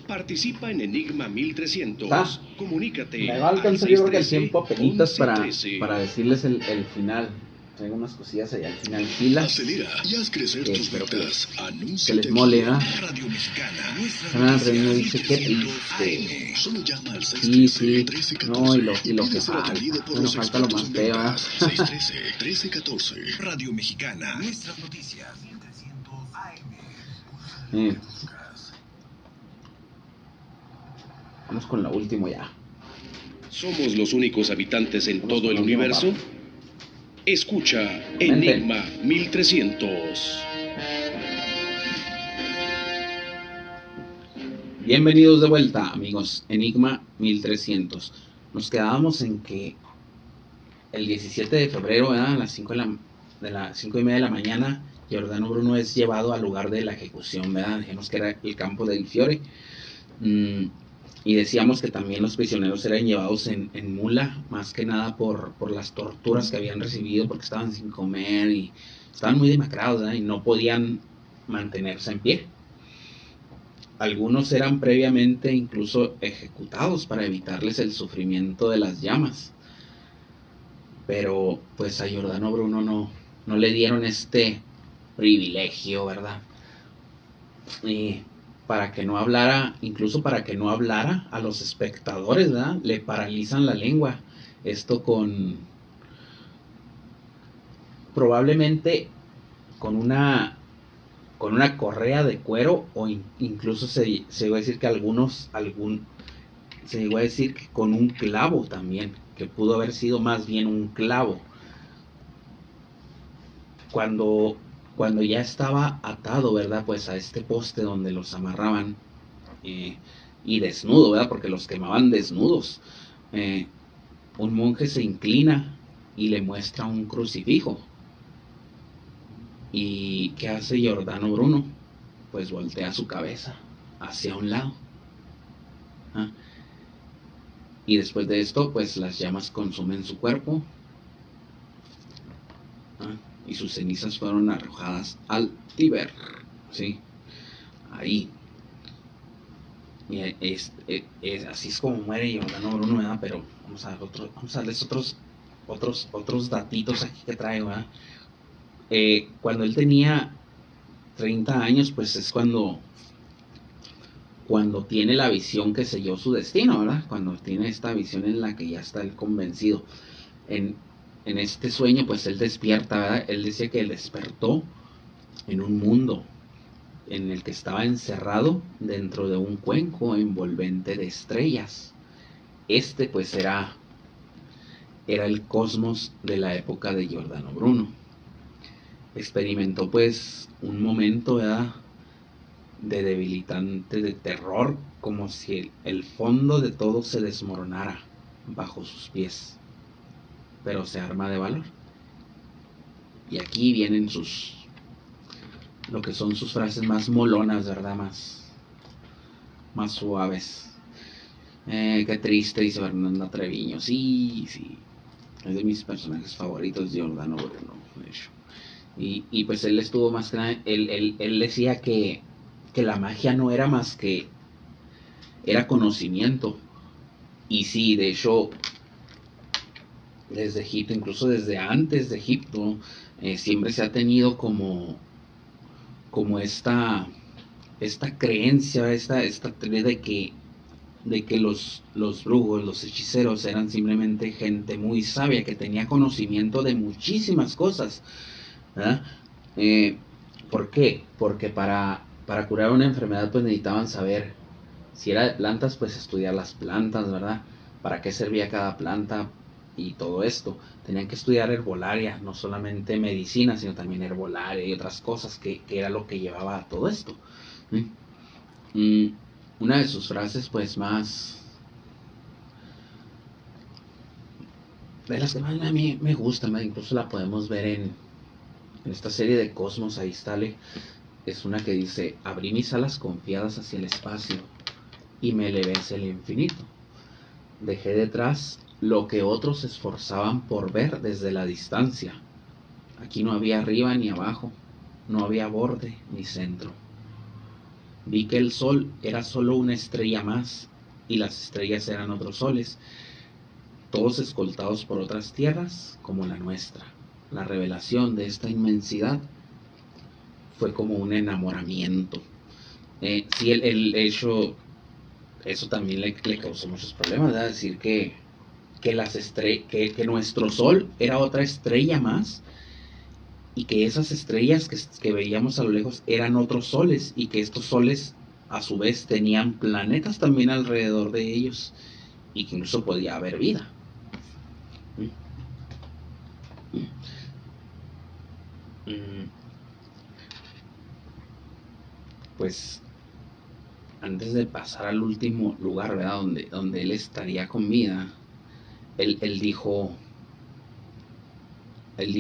[SPEAKER 3] Participa en Enigma 1300. Comunícate.
[SPEAKER 7] Me va a alcanzar yo creo que el tiempo apenitas para decirles el final. Tengo unas cosillas allá al final.
[SPEAKER 2] Acelera y haz crecer tus ventas.
[SPEAKER 7] Que les mole, ¿verdad?
[SPEAKER 2] Radio Mexicana.
[SPEAKER 7] Ana Reino dice que triste.
[SPEAKER 2] Solo llama al
[SPEAKER 7] Sí. No, y lo que falta. Bueno, falta lo más feo.
[SPEAKER 2] 613-1314. Radio Mexicana. Nuestras noticias. 1300 AM.
[SPEAKER 7] Vamos con lo último ya.
[SPEAKER 3] ¿Somos los únicos habitantes en todo el universo? Escucha Enigma 1300.
[SPEAKER 7] Bienvenidos de vuelta, amigos. Enigma 1300. Nos quedábamos en que el 17 de febrero, ¿verdad? A las 5:30 de la mañana, Giordano Bruno es llevado al lugar de la ejecución, ¿verdad? Dijimos que era el campo del Fiore. Y decíamos que también los prisioneros eran llevados en mula, más que nada por las torturas que habían recibido, porque estaban sin comer y estaban muy demacrados, ¿verdad? Y no podían mantenerse en pie. Algunos eran previamente incluso ejecutados para evitarles el sufrimiento de las llamas. Pero pues a Giordano Bruno no le dieron este privilegio, ¿verdad? Y para que no hablara, incluso para que no hablara a los espectadores, ¿verdad? Le paralizan la lengua. Esto probablemente con una correa de cuero, o incluso se llegó a decir que se llegó a decir que con un clavo también, que pudo haber sido más bien un clavo. Cuando ya estaba atado, ¿verdad? Pues a este poste donde los amarraban, y desnudo, ¿verdad? Porque los quemaban desnudos. Un monje se inclina y le muestra un crucifijo. ¿Y qué hace Giordano Bruno? Pues voltea su cabeza hacia un lado. Y después de esto, pues las llamas consumen su cuerpo. Y sus cenizas fueron arrojadas al Tíber, ¿sí? Ahí. Y así es como muere Giordano Bruno, ¿verdad? Pero vamos a darles otros datitos aquí que traigo, ¿verdad? Cuando él tenía 30 años, pues es cuando tiene la visión que selló su destino, ¿verdad? Cuando tiene esta visión en la que ya está él convencido. En este sueño, pues él despierta, ¿verdad? Él decía que él despertó en un mundo en el que estaba encerrado dentro de un cuenco envolvente de estrellas. Pues era el cosmos de la época de Giordano Bruno. Experimentó pues un momento, ¿verdad?, de debilitante, de terror, como si el fondo de todo se desmoronara bajo sus pies. Pero se arma de valor. Y aquí vienen lo que son sus frases más molonas, ¿verdad? Más suaves. Qué triste, dice Fernanda Treviño. Sí. Es de mis personajes favoritos, Giordano Bruno, de hecho. Y pues él estuvo más que nada, él decía que la magia no era más que era conocimiento. Y sí, de hecho, desde Egipto, incluso desde antes de Egipto, siempre se ha tenido como esta creencia, esta teoría de que los brujos, los hechiceros eran simplemente gente muy sabia que tenía conocimiento de muchísimas cosas, ¿verdad? ¿Por qué? Porque para curar una enfermedad pues necesitaban saber, si era de plantas, pues estudiar las plantas, ¿verdad? Para qué servía cada planta y todo esto. Tenían que estudiar herbolaria, no solamente medicina, sino también herbolaria y otras cosas, que era lo que llevaba a todo esto. Una de sus frases pues más, de las que más a mí me gusta, incluso la podemos ver en esta serie de Cosmos, ahí está, es una que dice: abrí mis alas confiadas hacia el espacio y me elevé hacia el infinito. Dejé detrás lo que otros se esforzaban por ver desde la distancia. Aquí no había arriba ni abajo, no había borde ni centro. Vi que el sol era solo una estrella más, y las estrellas eran otros soles, todos escoltados por otras tierras como la nuestra. La revelación de esta inmensidad fue como un enamoramiento. Sí, el hecho, eso también le causó muchos problemas, ¿verdad? Decir que nuestro sol era otra estrella más, y que esas estrellas que veíamos a lo lejos eran otros soles, y que estos soles a su vez tenían planetas también alrededor de ellos, y que incluso podía haber vida. Pues antes de pasar al último lugar, ¿verdad? Donde él estaría con vida, él dijo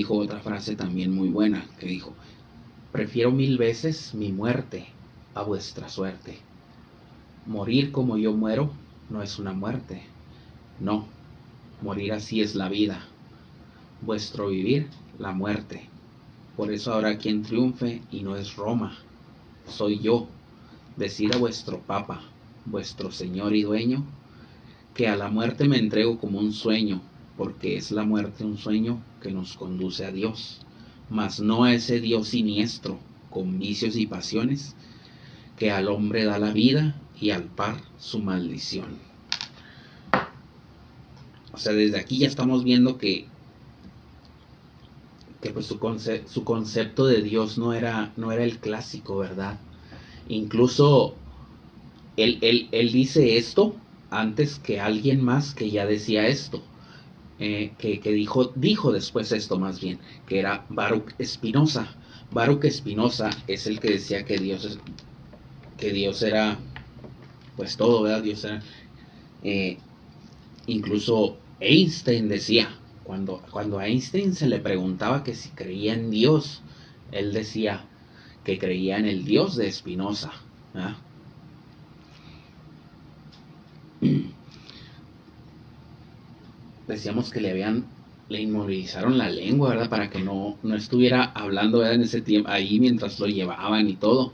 [SPEAKER 7] otra frase también muy buena, que dijo: prefiero 1000 veces mi muerte a vuestra suerte. Morir como yo muero no es una muerte, no, morir así es la vida, vuestro vivir la muerte. Por eso ahora quien triunfe, y no es Roma, soy yo. Decid a vuestro Papa, vuestro Señor y Dueño, que a la muerte me entrego como un sueño, porque es la muerte un sueño que nos conduce a Dios, mas no a ese Dios siniestro, con vicios y pasiones, que al hombre da la vida y al par su maldición. O sea, desde aquí ya estamos viendo que pues su concepto de Dios no era el clásico, ¿verdad? Incluso él dice esto antes que alguien más que ya decía esto, que dijo después esto, más bien, que era Baruch Spinoza. Baruch Spinoza es el que decía que Dios era pues todo, ¿verdad? Dios era, incluso Einstein decía, cuando a Einstein se le preguntaba que si creía en Dios, él decía que creía en el Dios de Spinoza, ¿verdad? Decíamos que le inmovilizaron la lengua, ¿verdad? Para que no estuviera hablando, ¿verdad? En ese tiempo, ahí mientras lo llevaban y todo,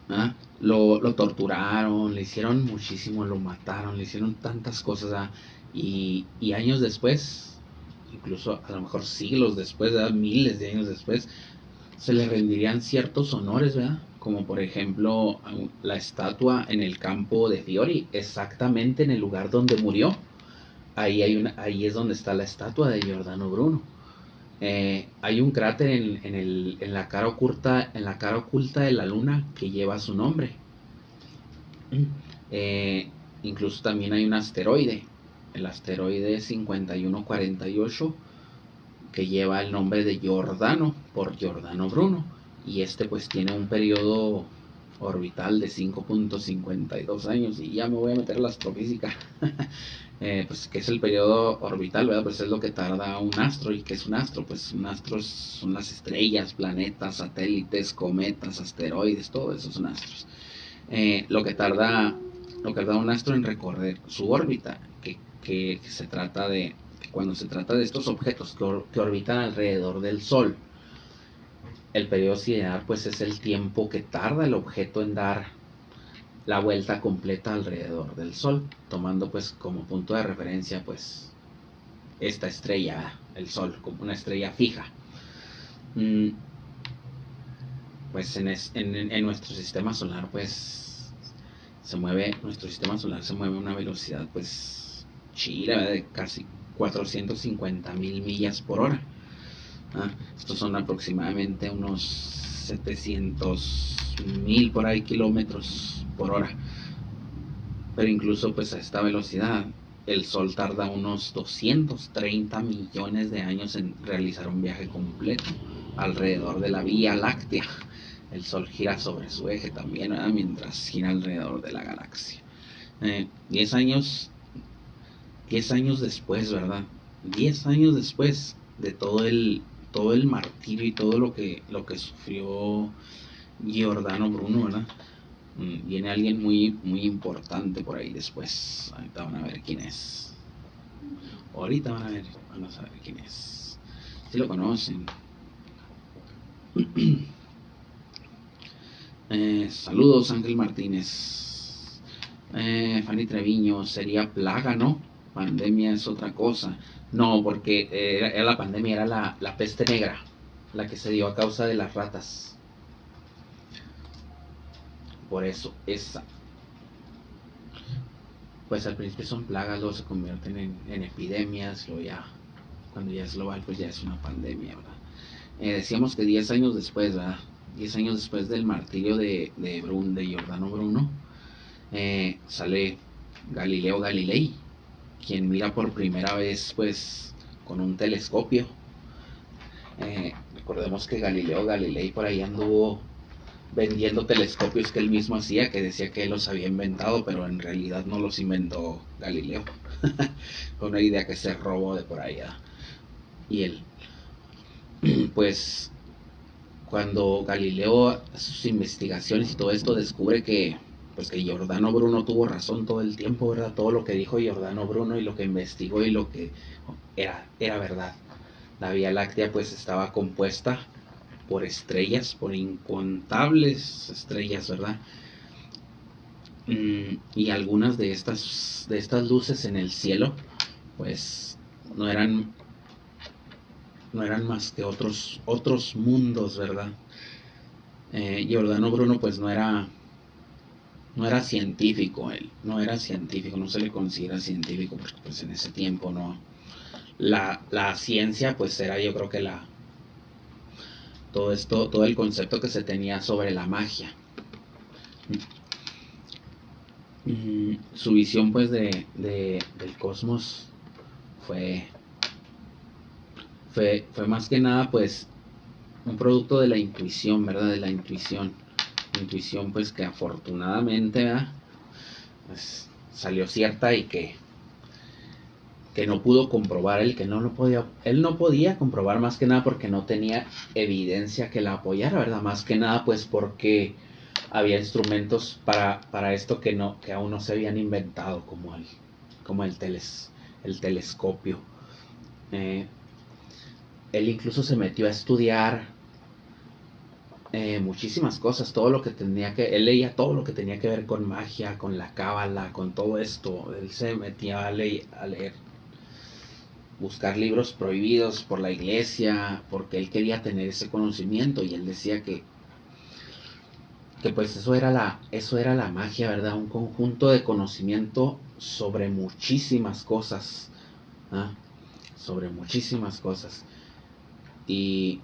[SPEAKER 7] ¿verdad? Lo torturaron, le hicieron muchísimo, lo mataron, le hicieron tantas cosas, ¿verdad? Y años después, incluso a lo mejor siglos después, ¿verdad? Miles de años después, se le rendirían ciertos honores, ¿verdad? Como por ejemplo la estatua en el campo de Fiori, exactamente en el lugar donde murió. Ahí es donde está la estatua de Giordano Bruno. Hay un cráter en la cara oculta de la luna que lleva su nombre. Incluso también hay un asteroide, el asteroide 5148, que lleva el nombre de Giordano por Giordano Bruno, y este pues tiene un periodo orbital de 5.52 años, y ya me voy a meter a la astrofísica. Pues que es el periodo orbital, ¿verdad? Pues es lo que tarda un astro. ¿Y qué es un astro? Pues un astro son las estrellas, planetas, satélites, cometas, asteroides, todo eso son astros. Lo que tarda un astro en recorrer su órbita, que se trata de, cuando se trata de estos objetos que orbitan alrededor del Sol, el periodo sideral pues es el tiempo que tarda el objeto en dar la vuelta completa alrededor del Sol, tomando pues como punto de referencia pues esta estrella, el Sol, como una estrella fija. Pues en nuestro sistema solar pues nuestro sistema solar se mueve a una velocidad pues chila, de casi 450,000 millas por hora. Estos son aproximadamente unos 700,000 por ahí kilómetros por hora. Pero incluso pues a esta velocidad el Sol tarda unos 230 millones de años en realizar un viaje completo alrededor de la Vía Láctea. El Sol gira sobre su eje también, ¿verdad? Mientras gira alrededor de la galaxia. 10 años después, ¿verdad? 10 años después de todo el martirio y todo lo que sufrió Giordano Bruno, ¿verdad? Viene alguien muy, muy importante por ahí después. Ahorita van a ver quién es. Vamos a ver quién es. Si lo conocen. Saludos, Ángel Martínez. Fanny Treviño, sería plaga, ¿no? Pandemia es otra cosa. No, porque era la pandemia, era la peste negra, la que se dio a causa de las ratas. Por eso, esa. Pues al principio son plagas, luego se convierten en epidemias, luego ya, cuando ya es global, pues ya es una pandemia, ¿verdad? Decíamos que 10 años después, ¿verdad? 10 años después del martirio de Giordano Bruno, sale Galileo Galilei, quien mira por primera vez pues con un telescopio. Recordemos que Galileo Galilei por ahí anduvo vendiendo telescopios que él mismo hacía, que decía que él los había inventado, pero en realidad no los inventó Galileo. Fue una idea que se robó de por allá. Y él, pues, cuando Galileo, sus investigaciones y todo esto, descubre que Giordano Bruno tuvo razón todo el tiempo, ¿verdad? Todo lo que dijo Giordano Bruno y lo que investigó y lo que era verdad. La Vía Láctea pues estaba compuesta por estrellas, por incontables estrellas, ¿verdad? Y algunas de estas luces en el cielo pues no eran más que otros mundos, ¿verdad? Giordano Bruno pues no era científico, no se le considera científico porque pues en ese tiempo no, la ciencia pues era, yo creo que todo el concepto que se tenía sobre la magia. Su visión pues del cosmos fue más que nada pues un producto de la intuición, ¿verdad? De la intuición pues que afortunadamente, ¿verdad? Pues salió cierta y que no pudo comprobar, él no podía comprobar, más que nada porque no tenía evidencia que la apoyara, ¿verdad? Más que nada pues porque había instrumentos para esto que aún no se habían inventado, como el telescopio. Él incluso se metió a estudiar muchísimas cosas, él leía todo lo que tenía que ver con magia, con la cábala, con todo esto. Él se metía a leer, buscar libros prohibidos por la iglesia, porque él quería tener ese conocimiento, y él decía que pues eso era la magia, ¿verdad? Un conjunto de conocimiento sobre muchísimas cosas, sobre muchísimas cosas. Y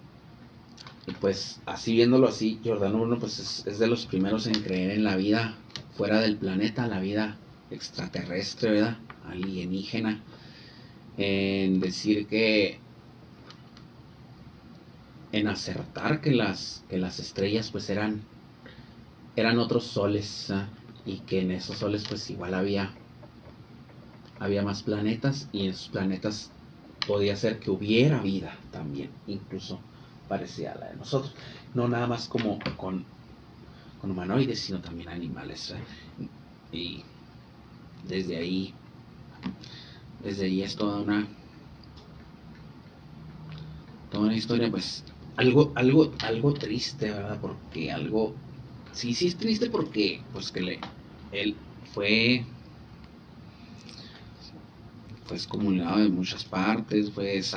[SPEAKER 7] pues así, viéndolo así, Giordano Bruno pues es de los primeros en creer en la vida fuera del planeta, la vida extraterrestre, ¿verdad? Alienígena, en decir en acertar que las estrellas pues eran otros soles, y que en esos soles pues igual había más planetas, y en esos planetas podía ser que hubiera vida también, incluso parecida a la de nosotros, no nada más como con humanoides, sino también animales, y desde ahí es toda una historia, pues algo triste, ¿verdad? Porque sí es triste, porque pues que él fue excomulgado de muchas partes, pues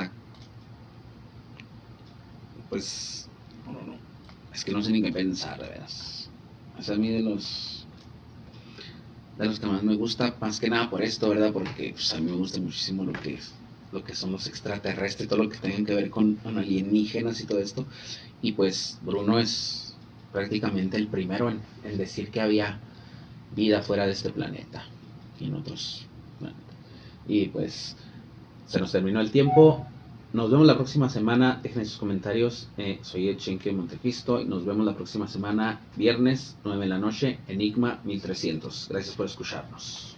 [SPEAKER 7] no, es que no sé ni qué pensar, de veras. Es a mí de los que más me gusta, más que nada por esto, ¿verdad? Porque pues, a mí me gusta muchísimo lo que son los extraterrestres, todo lo que tenga que ver con alienígenas y todo esto. Y pues Bruno es prácticamente el primero en decir que había vida fuera de este planeta y en otros planetas. Y pues se nos terminó el tiempo. Nos vemos la próxima semana. Dejen sus comentarios. Soy Echenque Montecristo y nos vemos la próxima semana, viernes, 9 de la noche, Enigma 1300. Gracias por escucharnos.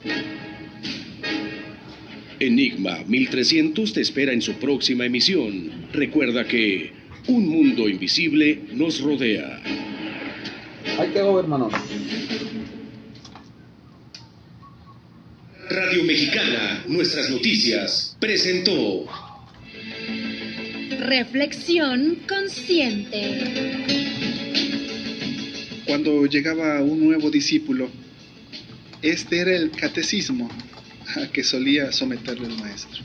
[SPEAKER 3] Enigma 1300 te espera en su próxima emisión. Recuerda que un mundo invisible nos rodea.
[SPEAKER 7] Ahí quedó, hermanos.
[SPEAKER 3] Radio Mexicana, nuestras noticias, presentó
[SPEAKER 11] Reflexión consciente.
[SPEAKER 15] Cuando llegaba un nuevo discípulo, este era el catecismo a que solía someterle el maestro.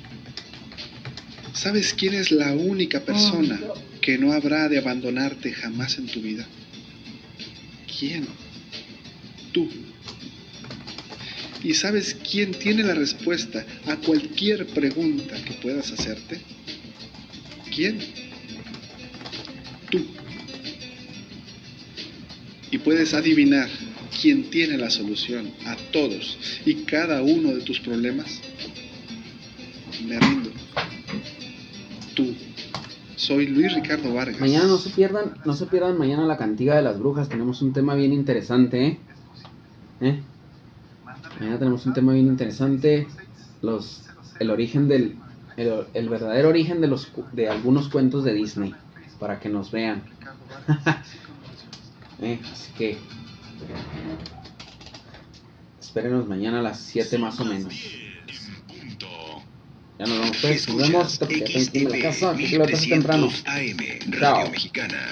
[SPEAKER 15] ¿Sabes quién es la única persona que no habrá de abandonarte jamás en tu vida? ¿Quién? Tú. ¿Y sabes quién tiene la respuesta a cualquier pregunta que puedas hacerte? ¿Quién? Tú. Y puedes adivinar quién tiene la solución a todos y cada uno de tus problemas. Me rindo. Tú. Soy Luis Ricardo Vargas.
[SPEAKER 7] Mañana no se pierdan mañana la cantiga de las brujas. Tenemos un tema bien interesante, Mañana tenemos un tema bien interesante. El origen el verdadero origen de algunos cuentos de Disney, para que nos vean. Así que espérenos mañana a las 7 más o menos. Ya nos vamos, pues. Nos vemos. En la casa, que lo haces temprano.
[SPEAKER 4] AM, Radio Mexicana.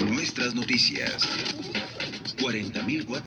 [SPEAKER 4] Nuestras noticias. 40.000 watts.